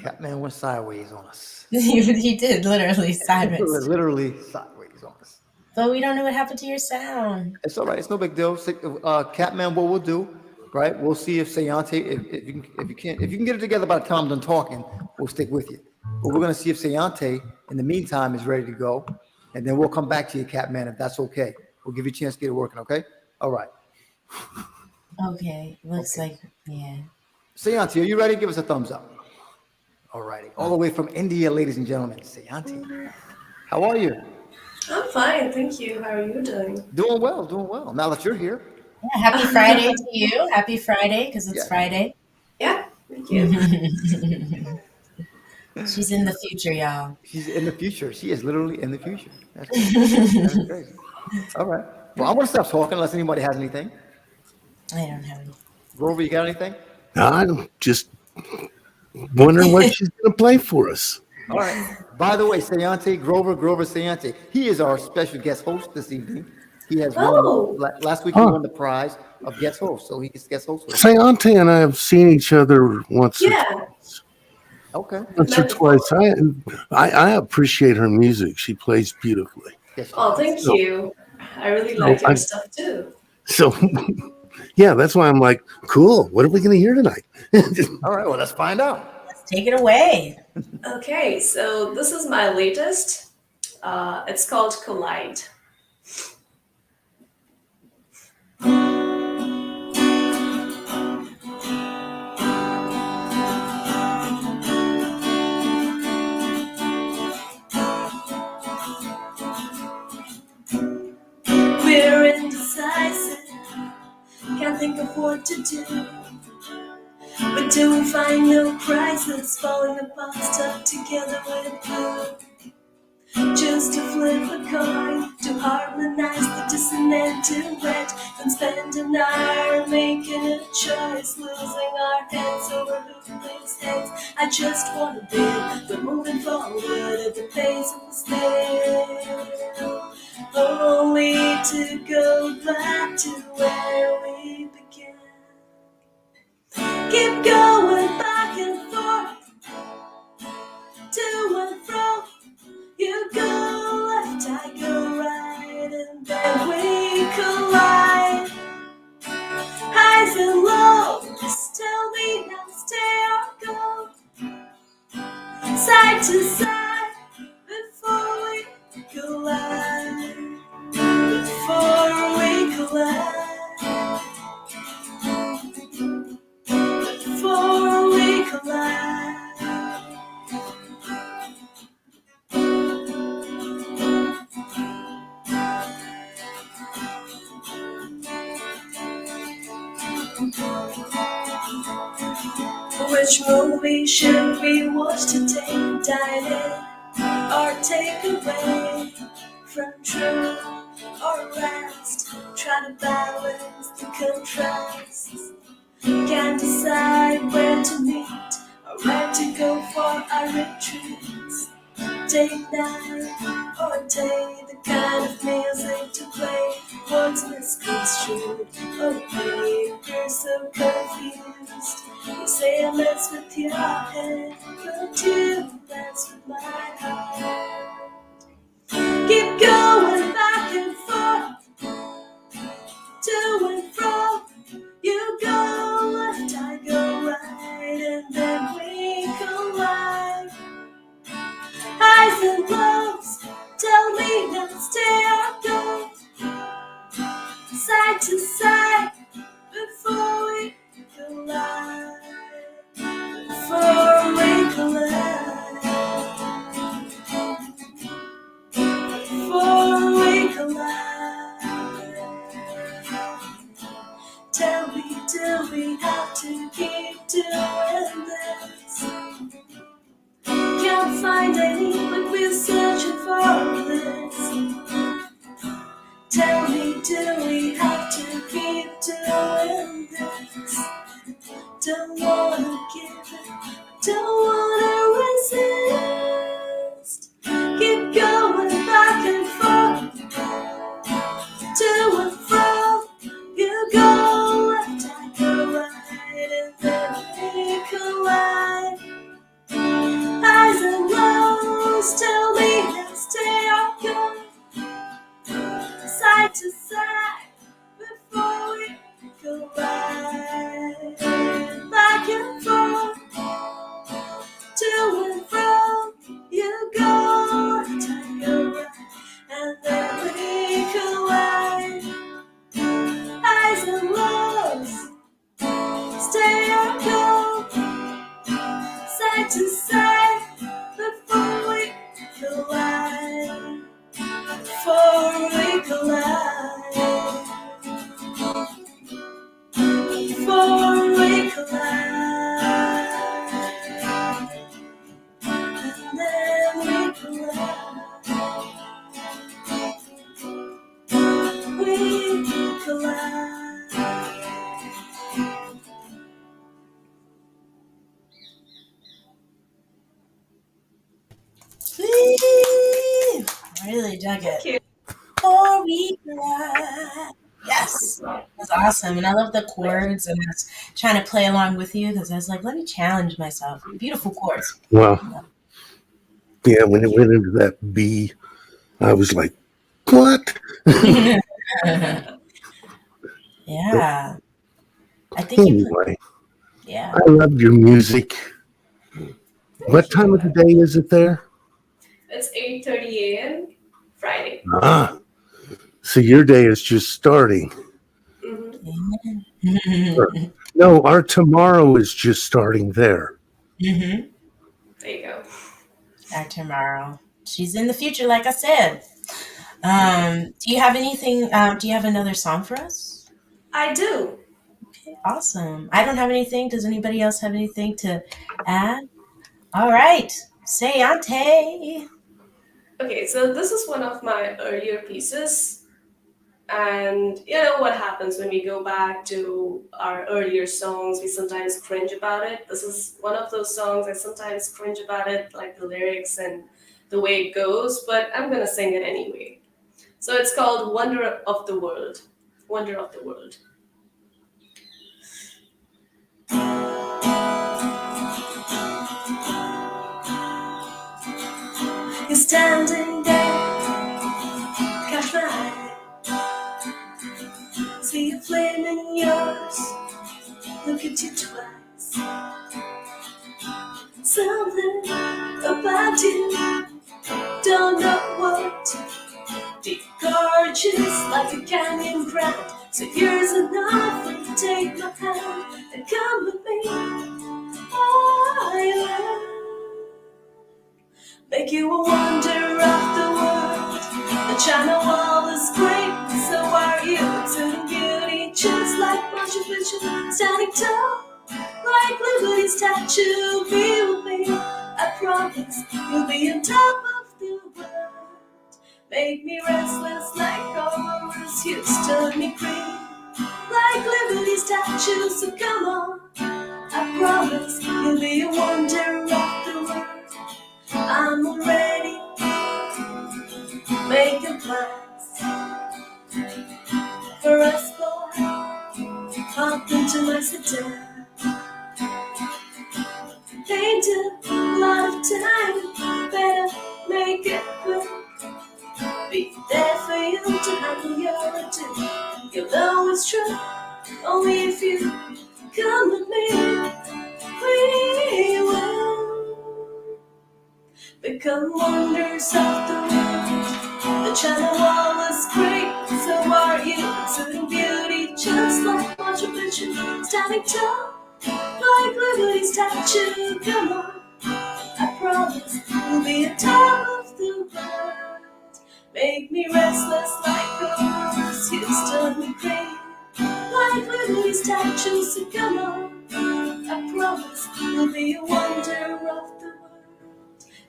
Catman went sideways on us. He did literally sideways. Literally sideways on us. But we don't know what happened to your sound. It's all right. It's no big deal. Catman, what we'll do, right? We'll see if Sayante, if you can get it together by the time I'm done talking, we'll stick with you. But we're gonna see if Sayante, in the meantime, is ready to go, and then we'll come back to you, Catman, if that's okay. We'll give you a chance to get it working. Okay? All right. Okay. Looks like yeah. Sayante, are you ready? Give us a thumbs up. All righty. All the way from India, ladies and gentlemen. Sayante, how are you? I'm fine, thank you. How are you doing? Doing well, doing well. Now that you're here. Yeah, happy Friday to you. Happy Friday, because it's Yeah. Friday. Yeah, thank you. She's in the future, y'all. She's in the future. She is literally in the future. That's crazy. That's crazy. All right. Well, I'm going to stop talking unless anybody has anything. I don't have any. Grover, you got anything? I'm just wondering what she's going to play for us. All right. By the way, Sayante, Grover Sayante, he is our special guest host this evening. He has won, last week he won the prize of guest host, so he gets guest host with us. Sayante and I have seen each other once Yeah. Okay. or twice. I appreciate her music. She plays beautifully. Yes, Oh, thank you. I really like your stuff too. So, yeah, that's why I'm like, cool. What are we going to hear tonight? all right. Well, let's find out. Let's take it away. Okay, so this is my latest. It's called Collide. We're indecisive, can't think of what to do. But do we find no crisis, falling apart, stuck together with glue? just to flip a coin, to harmonize the dissonant duet, and spend an hour making a choice, losing our heads over who plays heads. I just wanna be, but moving forward at the pace of the snail, only to go back to where we began. Keep going back and forth, to and fro. You go left, I go right, and then we collide. Highs and lows, tell me now, stay or go. Side to side, before we collide. Before we collide. Before we collide. Which movie should we watch today? Dive in or take away from true or rest? Try to balance the contrasts. Can't decide where to meet or where to go for our retreats. Take that or take the kind of music to play. What's misconstrued? Oh babe, you're so confused. You say I mess with your head, but you mess with my heart. Keep going back and forth, to and fro. You go left, I go right, and then we collide. Highs and lows, tell me now, stay or go. Side to side, before we collide. Before we collide. Before we collide. Tell me, do we have to keep doing this? Can't find any, but we're searching for bliss. Tell me, do we have to keep doing this? Don't wanna give it, don't wanna resist. Keep going back and forth, to and fro. You go left, I go right, and then we collide. Highs and lows, tell me now, stay or go. Side to side, before we collide. Back and forth, to and fro. You go left, I go right, and then we collide. Highs and lows, stay or go. Side to side, before we collide. Before we collide. Before we collide. And then we collide. We collide. Woo! Really dug it. Before we collide. Yes, that's awesome, and I love the chords, and I was trying to play along with you because I was like, let me challenge myself. Beautiful chords. Wow. Yeah, when it went into that B, I was like, what? Yeah, I think you put, Anyway, yeah. I love your music. What time of the day is it there? It's 8:30 a.m. Friday. Ah, so your day is just starting. No, our tomorrow is just starting there. Mm-hmm. There you go. Our tomorrow. She's in the future, like I said. Do you have anything? Do you have another song for us? I do. Okay, awesome. I don't have anything. Does anybody else have anything to add? All right. Say ante. Okay, so this is one of my earlier pieces. And you know what happens when we go back to our earlier songs, we sometimes cringe about it. This is one of those songs I sometimes cringe about it, like the lyrics and the way it goes, but I'm gonna sing it anyway. So it's called Wonder of the World. Wonder of the World. You're standing there, catch my eye. See a flame in yours, look at you twice. Something about you, don't know what. Deep gorgeous like a canyon ground. So here's an offer, take my hand and come with me. I will make you a wonder of the world. The China wall is great, so are you. Exuding beauty, just like Machu Picchu, standing tall like Liberty's statue. Be with me, I promise you'll be on top of the world. Make me restless like Horace, you stood me green like Liberty's statue. So come on, I promise you'll be a wonder of the world. I'm already making plans for us, boy. Hop into my sedan. Ain't a lot of time, better make it quick. Be there for you to handle your ado. You know it's true, only if you come with me, we will become wonders of the world. The China wall is great, so are you. Exuding beauty, just like Machu Picchu, standing tall like Liberty's statue. Come on, I promise we'll be on top of the world. Make me restless like a horse, you stood me green like Liberty's statue. So come on, I promise you'll be a wonder of the world.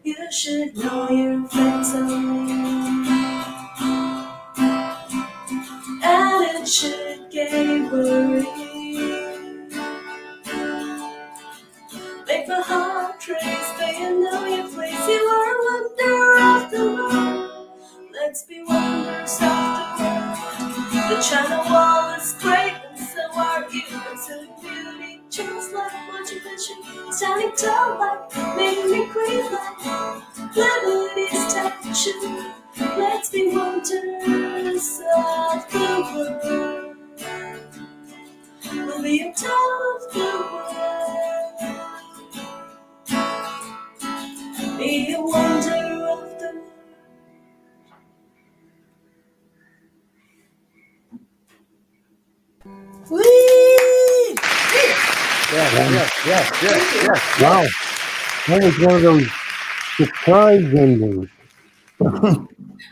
You should know your friends only, and it should get worried. Make my heart race, but you know your place. You are a wonder of the world. Let's be wonders of the world. The China wall is great, and so are you. It's a beauty, just like Machu Picchu, standing tall like, making me queen like Liberty's statue. Let's be wonders of the world. We'll be on top of the world. Be a wonder of the world. Whee! Yes. Wow. That was one of those surprise endings. Oh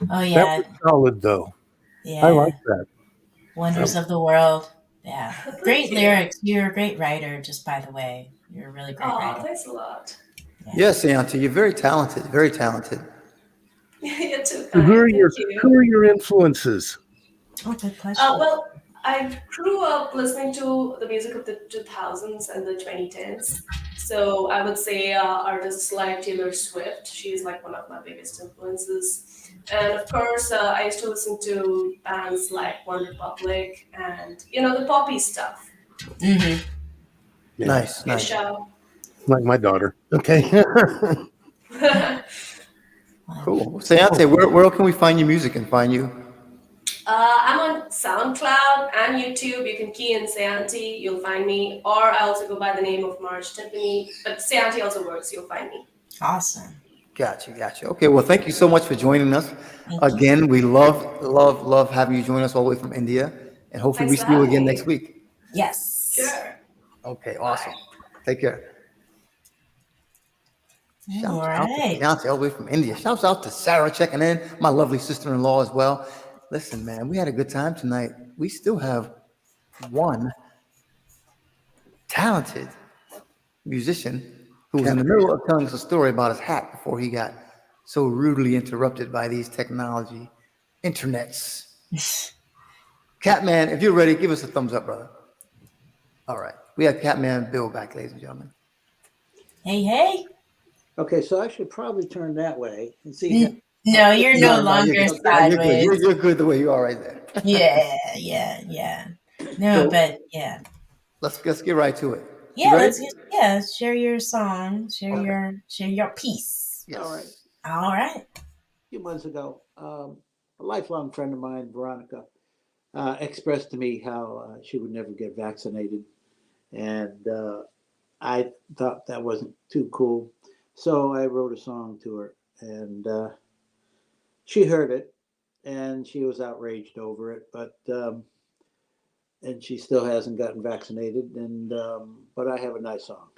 That yeah, was solid, though. yeah. I like that. Wonders of the World. Yeah, great lyrics. You're a great writer. Just by the way, you're a really great Oh, writer. thanks a lot. Yes, Auntie, you're very talented, very talented. You're too Who kind. are Thank your you. Who are your influences? Oh, good question. Well, I grew up listening to the music of the 2000s and the 2010s. So I would say artists like Taylor Swift. She's like one of my biggest influences. And of course, I used to listen to bands like One Republic and, you know, the poppy stuff. Mm-hmm. Yeah. Nice. Show. Like my daughter. Okay. Cool. So, Auntie, where can we find your music and find you? I'm on SoundCloud and YouTube. You can key in Seanti, you'll find me. Or I also go by the name of Marge Tiffany. But Seanti also works, you'll find me. Awesome. Gotcha. Okay, well, thank you so much for joining us. Again, we love having you join us all the way from India. And hopefully Thanks we for see you having again me. next week. Yes. Sure. Okay, awesome. Take care. All Shouts out to right. Beyonce all the way from India. Shouts out to Sarah checking in, my lovely sister-in-law as well. Listen, man, we had a good time tonight. We still have one talented musician who was in the middle of telling us a story about his hat before he got so rudely interrupted by these technology internets. Catman, if you're ready, give us a thumbs up, brother. All right. We have Catman Bill back, ladies and gentlemen. Hey, hey. Okay, so I should probably turn that way and see. No, you're no you're longer good. sideways. You're good the way you are right there. Yeah. No, So, but yeah. Let's get right to it. Yeah, You ready? let's share your song, share your piece. Yes. All right. All right. A few months ago, a lifelong friend of mine, Veronica, expressed to me how she would never get vaccinated, and I thought that wasn't too cool. So I wrote a song to her, and she heard it, and she was outraged over it, but and she still hasn't gotten vaccinated. And but I have a nice song.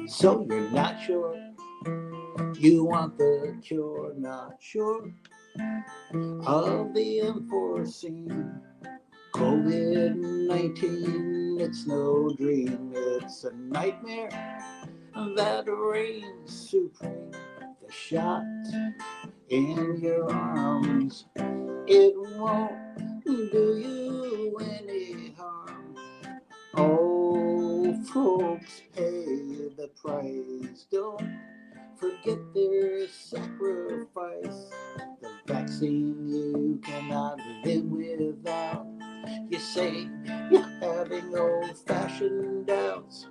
So you're not sure you want the cure, not sure of the unforeseen. COVID-19, it's no dream, it's a nightmare that reigns supreme. The shot in your arms, it won't do you any harm. Oh, folks pay the price, don't forget their sacrifice. The vaccine you cannot live without. You say you're having old-fashioned doubts.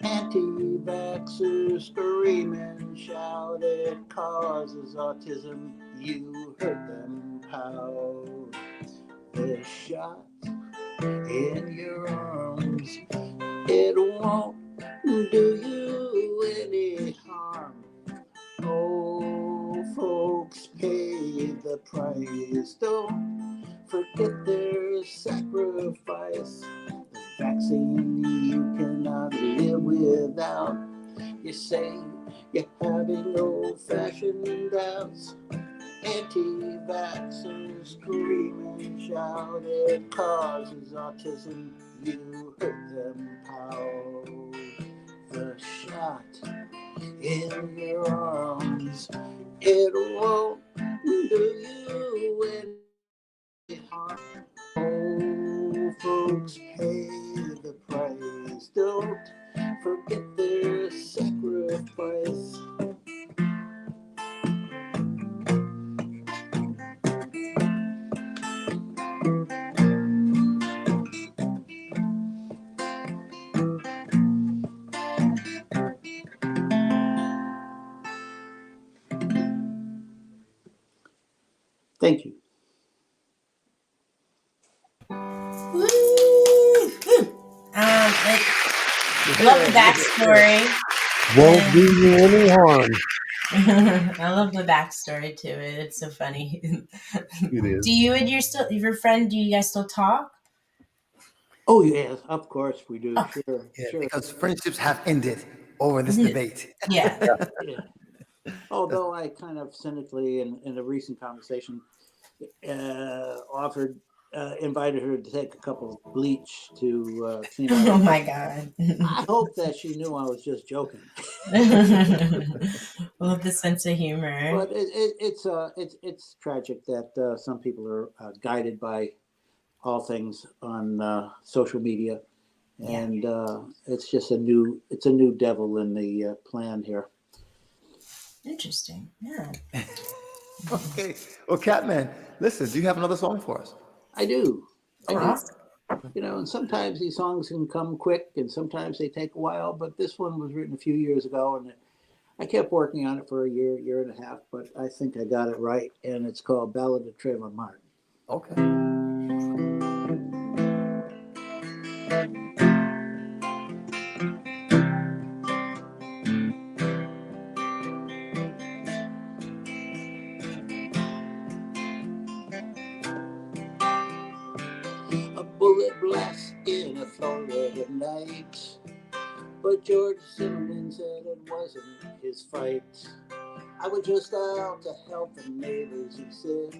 Anti-vaxxers scream and shout, it causes autism. You heard them pout. The shot in your arms, it won't do you any harm. Oh, folks pay the price, don't forget their sacrifice. The vaccine you cannot live without. You say you're having old-fashioned doubts. Anti-vaxxers scream and shout, it causes autism. You heard them pout. The shot in your arms, it won't do you any harm. Oh, folks pay the price, don't forget their sacrifice. Thank you. I love the backstory. Won't do you any harm. I love the backstory to it. It's so funny. It is. Do you and your friend? Do you guys still talk? Oh yes, of course we do. Oh. Sure, Yeah, sure. because friendships have ended over this debate. Yeah. Yeah. Although I kind of cynically, in a recent conversation, invited her to take a couple of bleach to clean out. Oh my god. I hope that she knew I was just joking. Love the sense of humor. But it's tragic that some people are guided by all things on social media, and it's just a new devil in the plan here. Interesting. Yeah. Okay. Well, Catman, listen, do you have another song for us? I do. Awesome. You know, and sometimes these songs can come quick, and sometimes they take a while. But this one was written a few years ago, and I kept working on it for a year and a half. But I think I got it right, and it's called "Ballad of Trayvon Martin." Okay. A bullet blast in a Florida night, but George Zimmerman said it wasn't his fight. I was just out to help the neighbors, he said.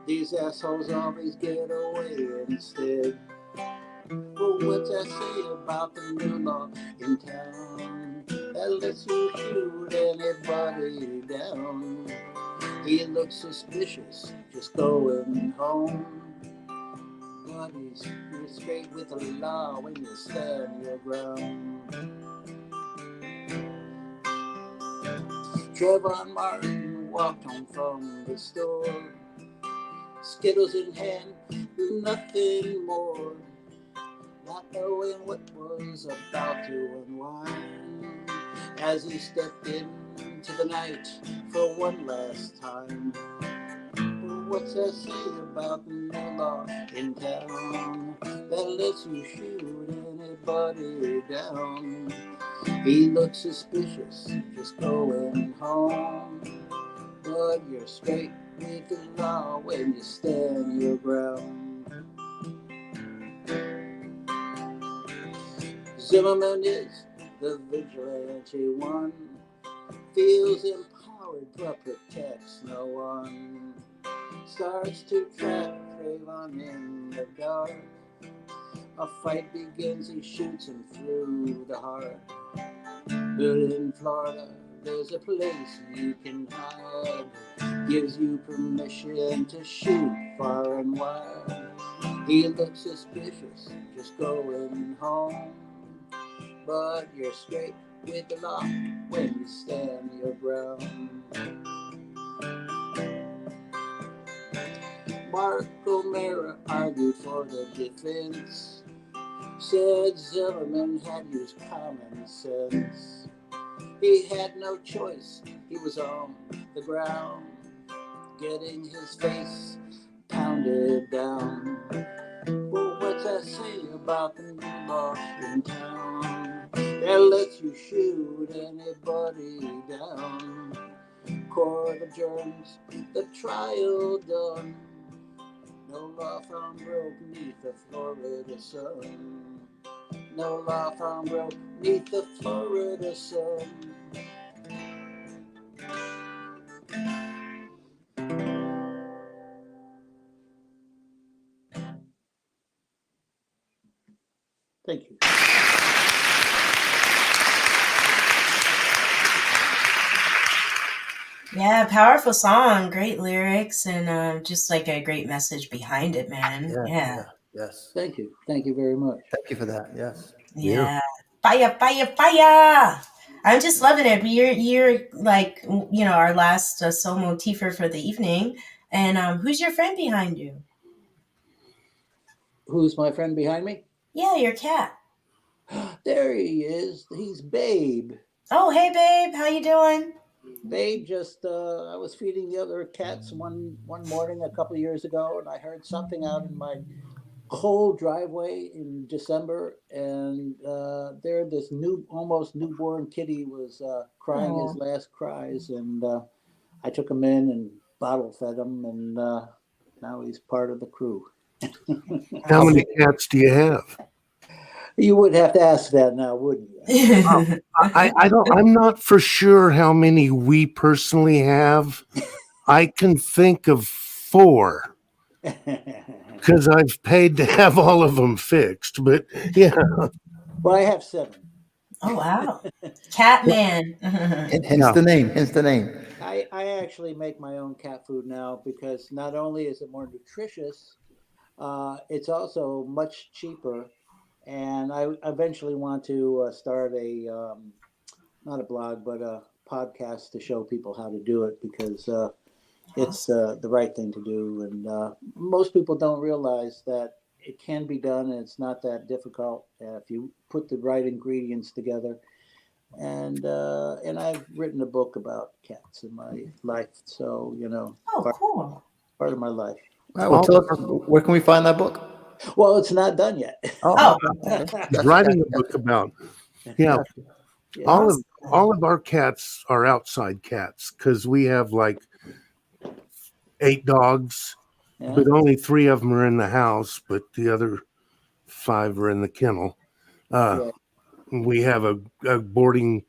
These assholes always get away instead. Well, what's that say about the new law in town that lets you shoot anybody down? He looks suspicious, just going home. But you're straight with the law when you stand your ground. Trayvon Martin walked home from the store, Skittles in hand, nothing more, not knowing what was about to unwind as he stepped into the night for one last time. What's that say about the new law in town that lets you shoot anybody down? He looks suspicious, just going home. But you're straight with the law when you stand your ground. Zimmerman is the vigilante one, feels empowered but protects no one. Starts to trap Trayvon in the dark. A fight begins, he shoots him through the heart. But in Florida, there's a place you can hide. Gives you permission to shoot far and wide. He looks suspicious, just going home. But you're straight with the law when you stand your ground. Mark O'Mara argued for the defense, said Zimmerman had used common sense. He had no choice, he was on the ground, getting his face pounded down. Well, what's that say about the new law in town that lets you shoot anybody down? Court adjourns, the trial done. No law found broke neath the Florida sun. No law found broke neath the Florida sun. Thank you. Yeah, powerful song, great lyrics, and just like a great message behind it, man. Yeah. Yes. Thank you. Thank you very much. Thank you for that. Yes. Yeah. Fire, fire, fire. I'm just loving it. You're like, our last soul motifer for the evening. And who's your friend behind you? Who's my friend behind me? Yeah, your cat. There he is. He's Babe. Oh, hey, babe. How you doing? Babe just, I was feeding the other cats one morning a couple of years ago, and I heard something out in my whole driveway in December, and there this almost newborn kitty was crying his last cries, and I took him in and bottle fed him, and now he's part of the crew. How many cats do you have? You would have to ask that now, wouldn't you? I don't. I'm not for sure how many we personally have. I can think of 4 because I've paid to have all of them fixed. But yeah, well, I have 7. Oh wow, Catman. Hence the name. Hence the name. I actually make my own cat food now because not only is it more nutritious, it's also much cheaper. And I eventually want to start a, not a blog, but a podcast to show people how to do it because it's the right thing to do. And most people don't realize that it can be done and it's not that difficult if you put the right ingredients together. And I've written a book about cats in my life. So, cool. Part of my life. Wow, well, tell us, where can we find that book? Well, it's not done yet. He's writing a book about. Yeah, all of our cats are outside cats because we have like 8 dogs, but only 3 of them are in the house, but the other 5 are in the kennel. We have a boarding.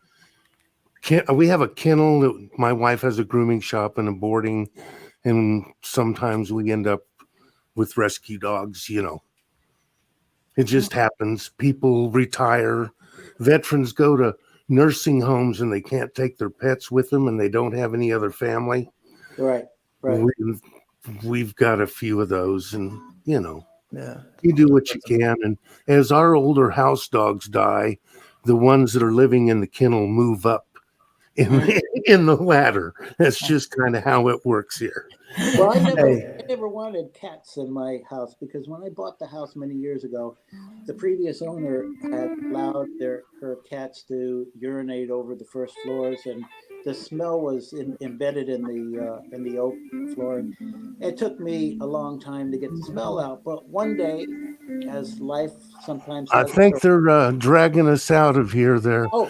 We have a kennel. My wife has a grooming shop and a boarding, and sometimes we end up with rescue dogs. It just happens. People retire. Veterans go to nursing homes and they can't take their pets with them, and they don't have any other family. Right. We've got a few of those, and Yeah. you do what you can. And as our older house dogs die, the ones that are living in the kennel move up in the ladder. That's just kind of how it works here. Well, I never wanted cats in my house, because when I bought the house many years ago, the previous owner had allowed her cats to urinate over the first floors, and the smell was embedded in the oak floor. It took me a long time to get the smell out, but one day, as life sometimes I has. think they're dragging us out of here there. Oh.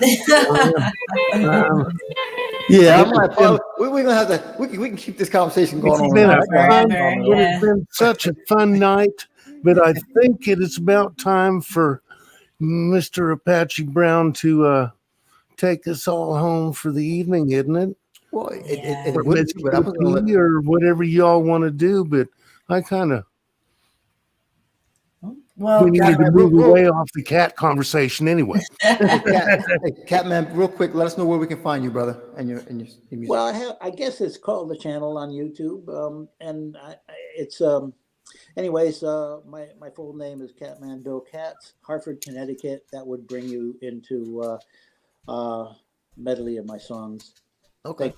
Yeah, I'm like, we're gonna have to. We can keep this conversation going on. It has been such a fun night, but I think it is about time for Mr. Apache Brown to take us all home for the evening, isn't it? Well, it Or would Miss be, but I was gonna let. KP or whatever y'all want to do, but I kind of. Well, we need to move away off the cat conversation anyway. Catman, real quick, let us know where we can find you, brother, and your music. Well, I guess it's called the channel on YouTube, and it's anyways. My full name is Catman Bill Katz, Hartford, Connecticut. That would bring you into medley of my songs. Okay.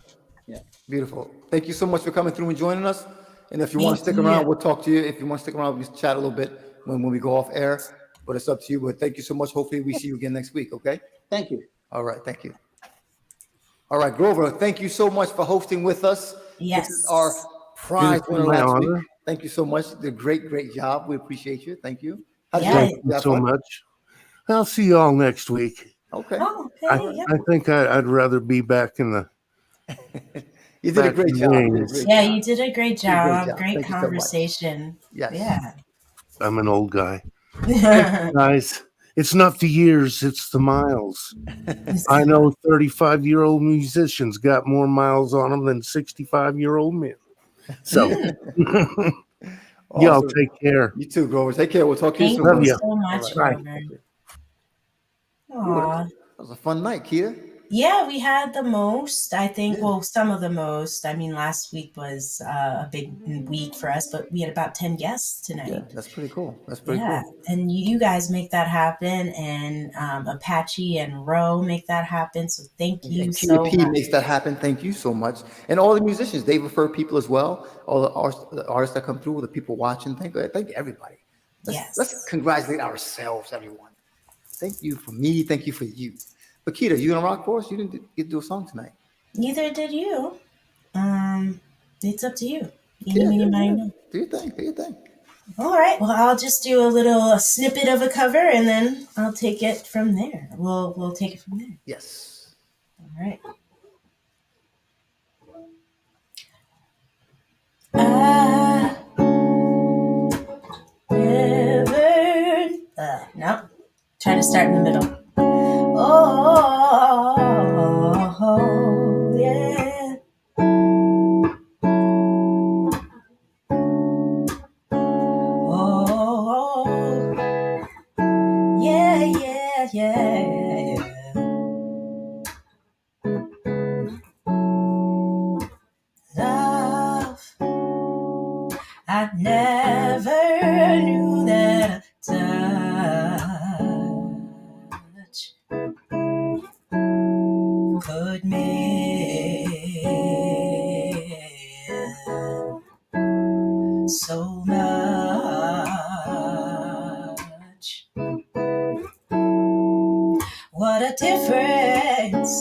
Yeah. Beautiful. Thank you so much for coming through and joining us. And if you want to stick around, we'll talk to you. If you want to stick around, we can chat a little bit when we go off air. But it's up to you. But thank you so much. Hopefully we see you again next week. Okay. Thank you. All right. Thank you. All right, Grover. Thank you so much for hosting with us. Yes. This is our prize winner my last honor. week. Thank you so much. You did a great job. We appreciate you. Thank you. Thank you so much. I'll see you all next week. Okay. Oh, okay. I think I'd rather be back in the. You did a great job. Yeah, you did a great job. job. Great Thank you so much. conversation. Yes. Yeah. I'm an old guy. Thank you, guys. It's not the years, it's the miles. I know 35-year-old musicians got more miles on them than 65-year-old men. So, y'all take care. You too, Grover. Take care. We'll talk to you soon. Thank you so much, Right. Grover. That Aw. was a fun night, Keita. Yeah, we had the most, I think, well, some of the most. I mean, last week was a big week for us, but we had about 10 guests tonight. Yeah, that's pretty cool. That's pretty Yeah, cool. and you guys make that happen, and Apache and Ro make that happen, so thank you And so Keita P much. makes that happen. Thank you so much. And all the musicians, they refer people as well. All the artists that come through, the people watching. Thank everybody. Let's congratulate ourselves, everyone. Thank you for me. Thank you for you. But Keita, you gonna rock for us? You didn't get to do a song tonight. Neither did you. It's up to you. Yeah, Eeny, meeny, miny, moe. Do your thing. Do your thing. All right. Well, I'll just do a little snippet of a cover, and then I'll take it from there. We'll take it from there. Yes. All right. No. Try to start in the middle. Oh, yeah. Oh, yeah. Love, I never knew that touch could mean so much. What a difference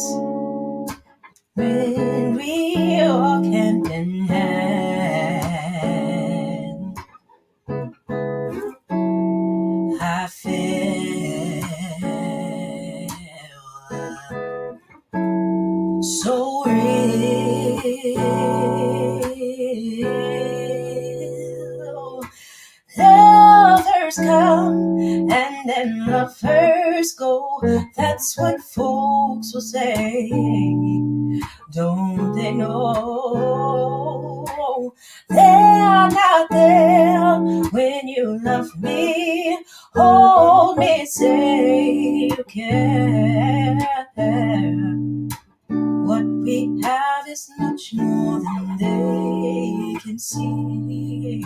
when we walk hand in hand. I feel so real. Lovers come and then lovers go. That's what folks will say. Don't they know They are not there when you love me. Hold me, say you care. What we have is much more than they can see.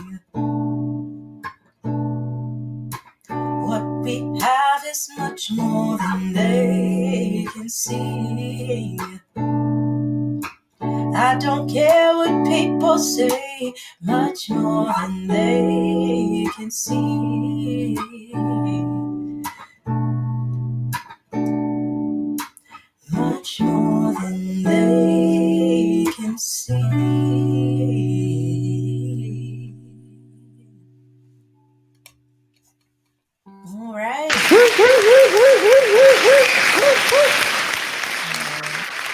What we have is much more than they can see. I don't care what people say, much more than they can see. Much more than they can see. All right.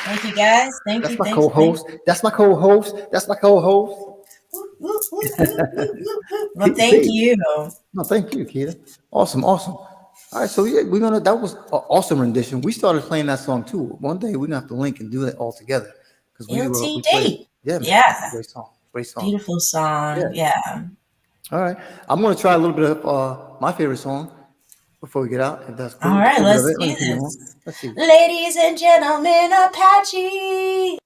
Thank you, guys. Thank That's you. my Thank co-host. you. That's my co-host. That's my co-host. Well, thank you. No, thank you, Keita. Awesome. All right, so yeah, that was an awesome rendition. We started playing that song too. One day we're gonna have to link and do it all together. Because we played. LTD. Yeah, man. Yeah. Great song. Beautiful song. Yeah. All right. I'm gonna try a little bit of my favorite song before we get out, if that's cool. All right, let's Let do me see you one. this. Let's see. Ladies and gentlemen, Apache.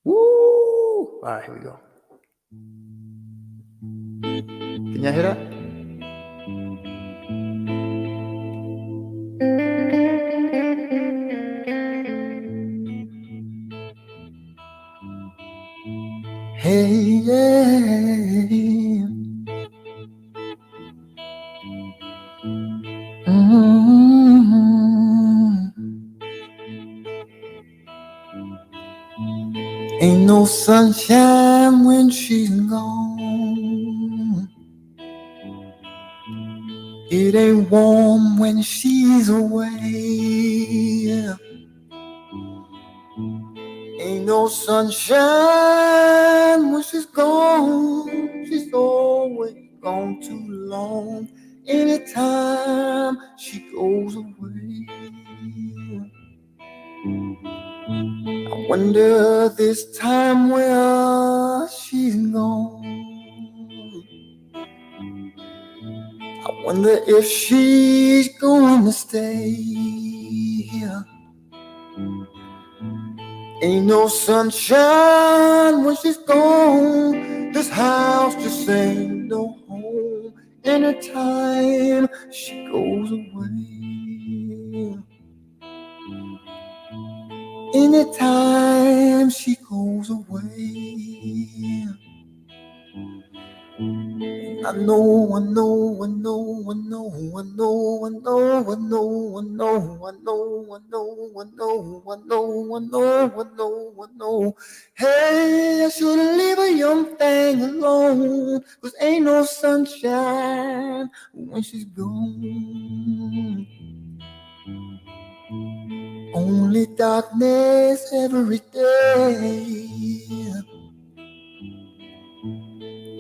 Woo! All right, here we go. Can y'all hear that? Hey, yeah. Ain't no sunshine when she's gone. It ain't warm when she's away. Ain't no sunshine when she's gone. She's always gone too long. Anytime she goes away, I wonder this time where she's gone. I wonder if she's gonna stay here. Ain't no sunshine when she's gone. This house just ain't no home. Anytime she goes away. Anytime she goes away. I know, I know, I know, I know, I know, I know, I know, I know, I know, I know, I know, I know, I know, I know, I know. Hey, I shouldn't leave a young thing alone, 'cause ain't no sunshine when she's gone. Only darkness every day.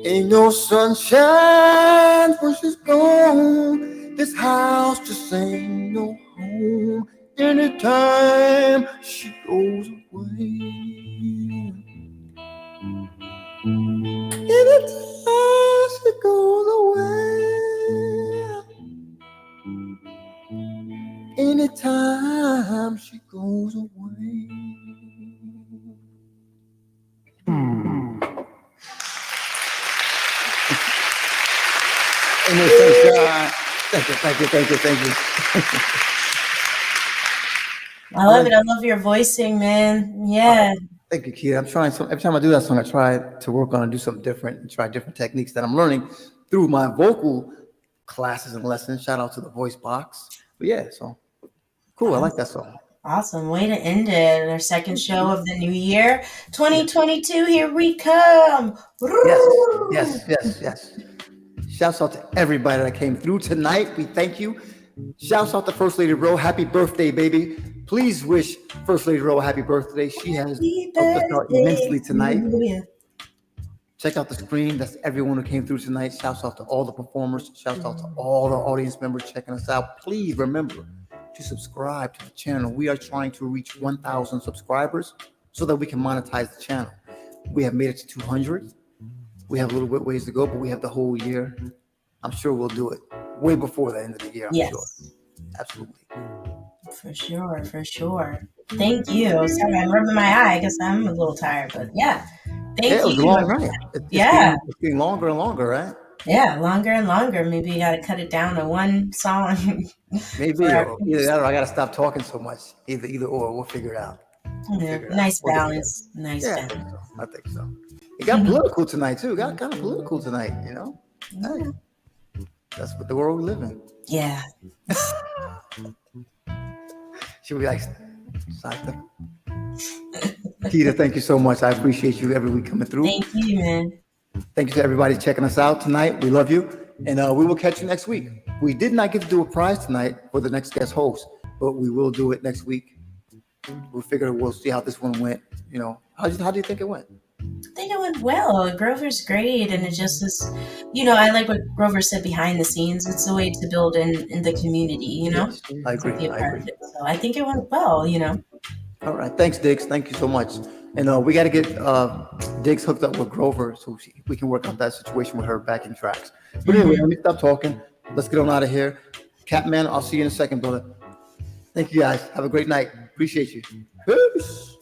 Ain't no sunshine when she's gone. This house just ain't no home. Anytime she goes away. Anytime she goes away. Anytime she goes away. Ain't no sunshine. Thank you. I love it. I love your voicing, man. Yeah. Thank you, Keita. I'm trying. Every time I do that song, I try to work on and do something different and try different techniques that I'm learning through my vocal classes and lessons. Shout out to the voice box. But yeah, so cool. I like that song. Awesome. Way to end it. Our second show of the new year. 2022, here we come. Yes. Shouts out to everybody that came through tonight. We thank you. Shouts out to First Lady Ro. Happy birthday, baby. Please wish First Lady Ro a happy birthday. She has helped us out immensely tonight. Check out the screen. That's everyone who came through tonight. Shouts out to all the performers. Shouts out to all the audience members checking us out. Please remember to subscribe to the channel. We are trying to reach 1,000 subscribers so that we can monetize the channel. We have made it to 200. We have a little bit ways to go, but we have the whole year. I'm sure we'll do it way before the end of the year. I'm sure. Absolutely. For sure. Thank you. Sorry, I'm rubbing my eye because I'm a little tired, but yeah. Thank It was a you. long night. It's getting longer and longer, right? Yeah, longer and longer. Maybe you got to cut it down to one song. Maybe. Or either that or I got to stop talking so much. Either or. We'll figure it out. Nice balance. Nice Yeah, balance. I think so. It got political tonight, too. It got kind of political tonight, you know? Hey, that's what the world we live in. Yeah. Should we like Keita, thank you so much. I appreciate you every week coming through. Thank you, man. Thank you to everybody checking us out tonight. We love you. And we will catch you next week. We did not get to do a prize tonight for the next guest host, but we will do it next week. We'll see how this one went. You know, how do you think it went? I think it went well. Grover's great, and it just is, I like what Grover said behind the scenes. It's a way to build in the community, Yes, I agree. So I think it went well, All right. Thanks, Diggs. Thank you so much. And we got to get Diggs hooked up with Grover so we can work out that situation with her backing tracks. But anyway, let me stop talking. Let's get on out of here. Catman, I'll see you in a second, brother. Thank you, guys. Have a great night. Appreciate you. Peace.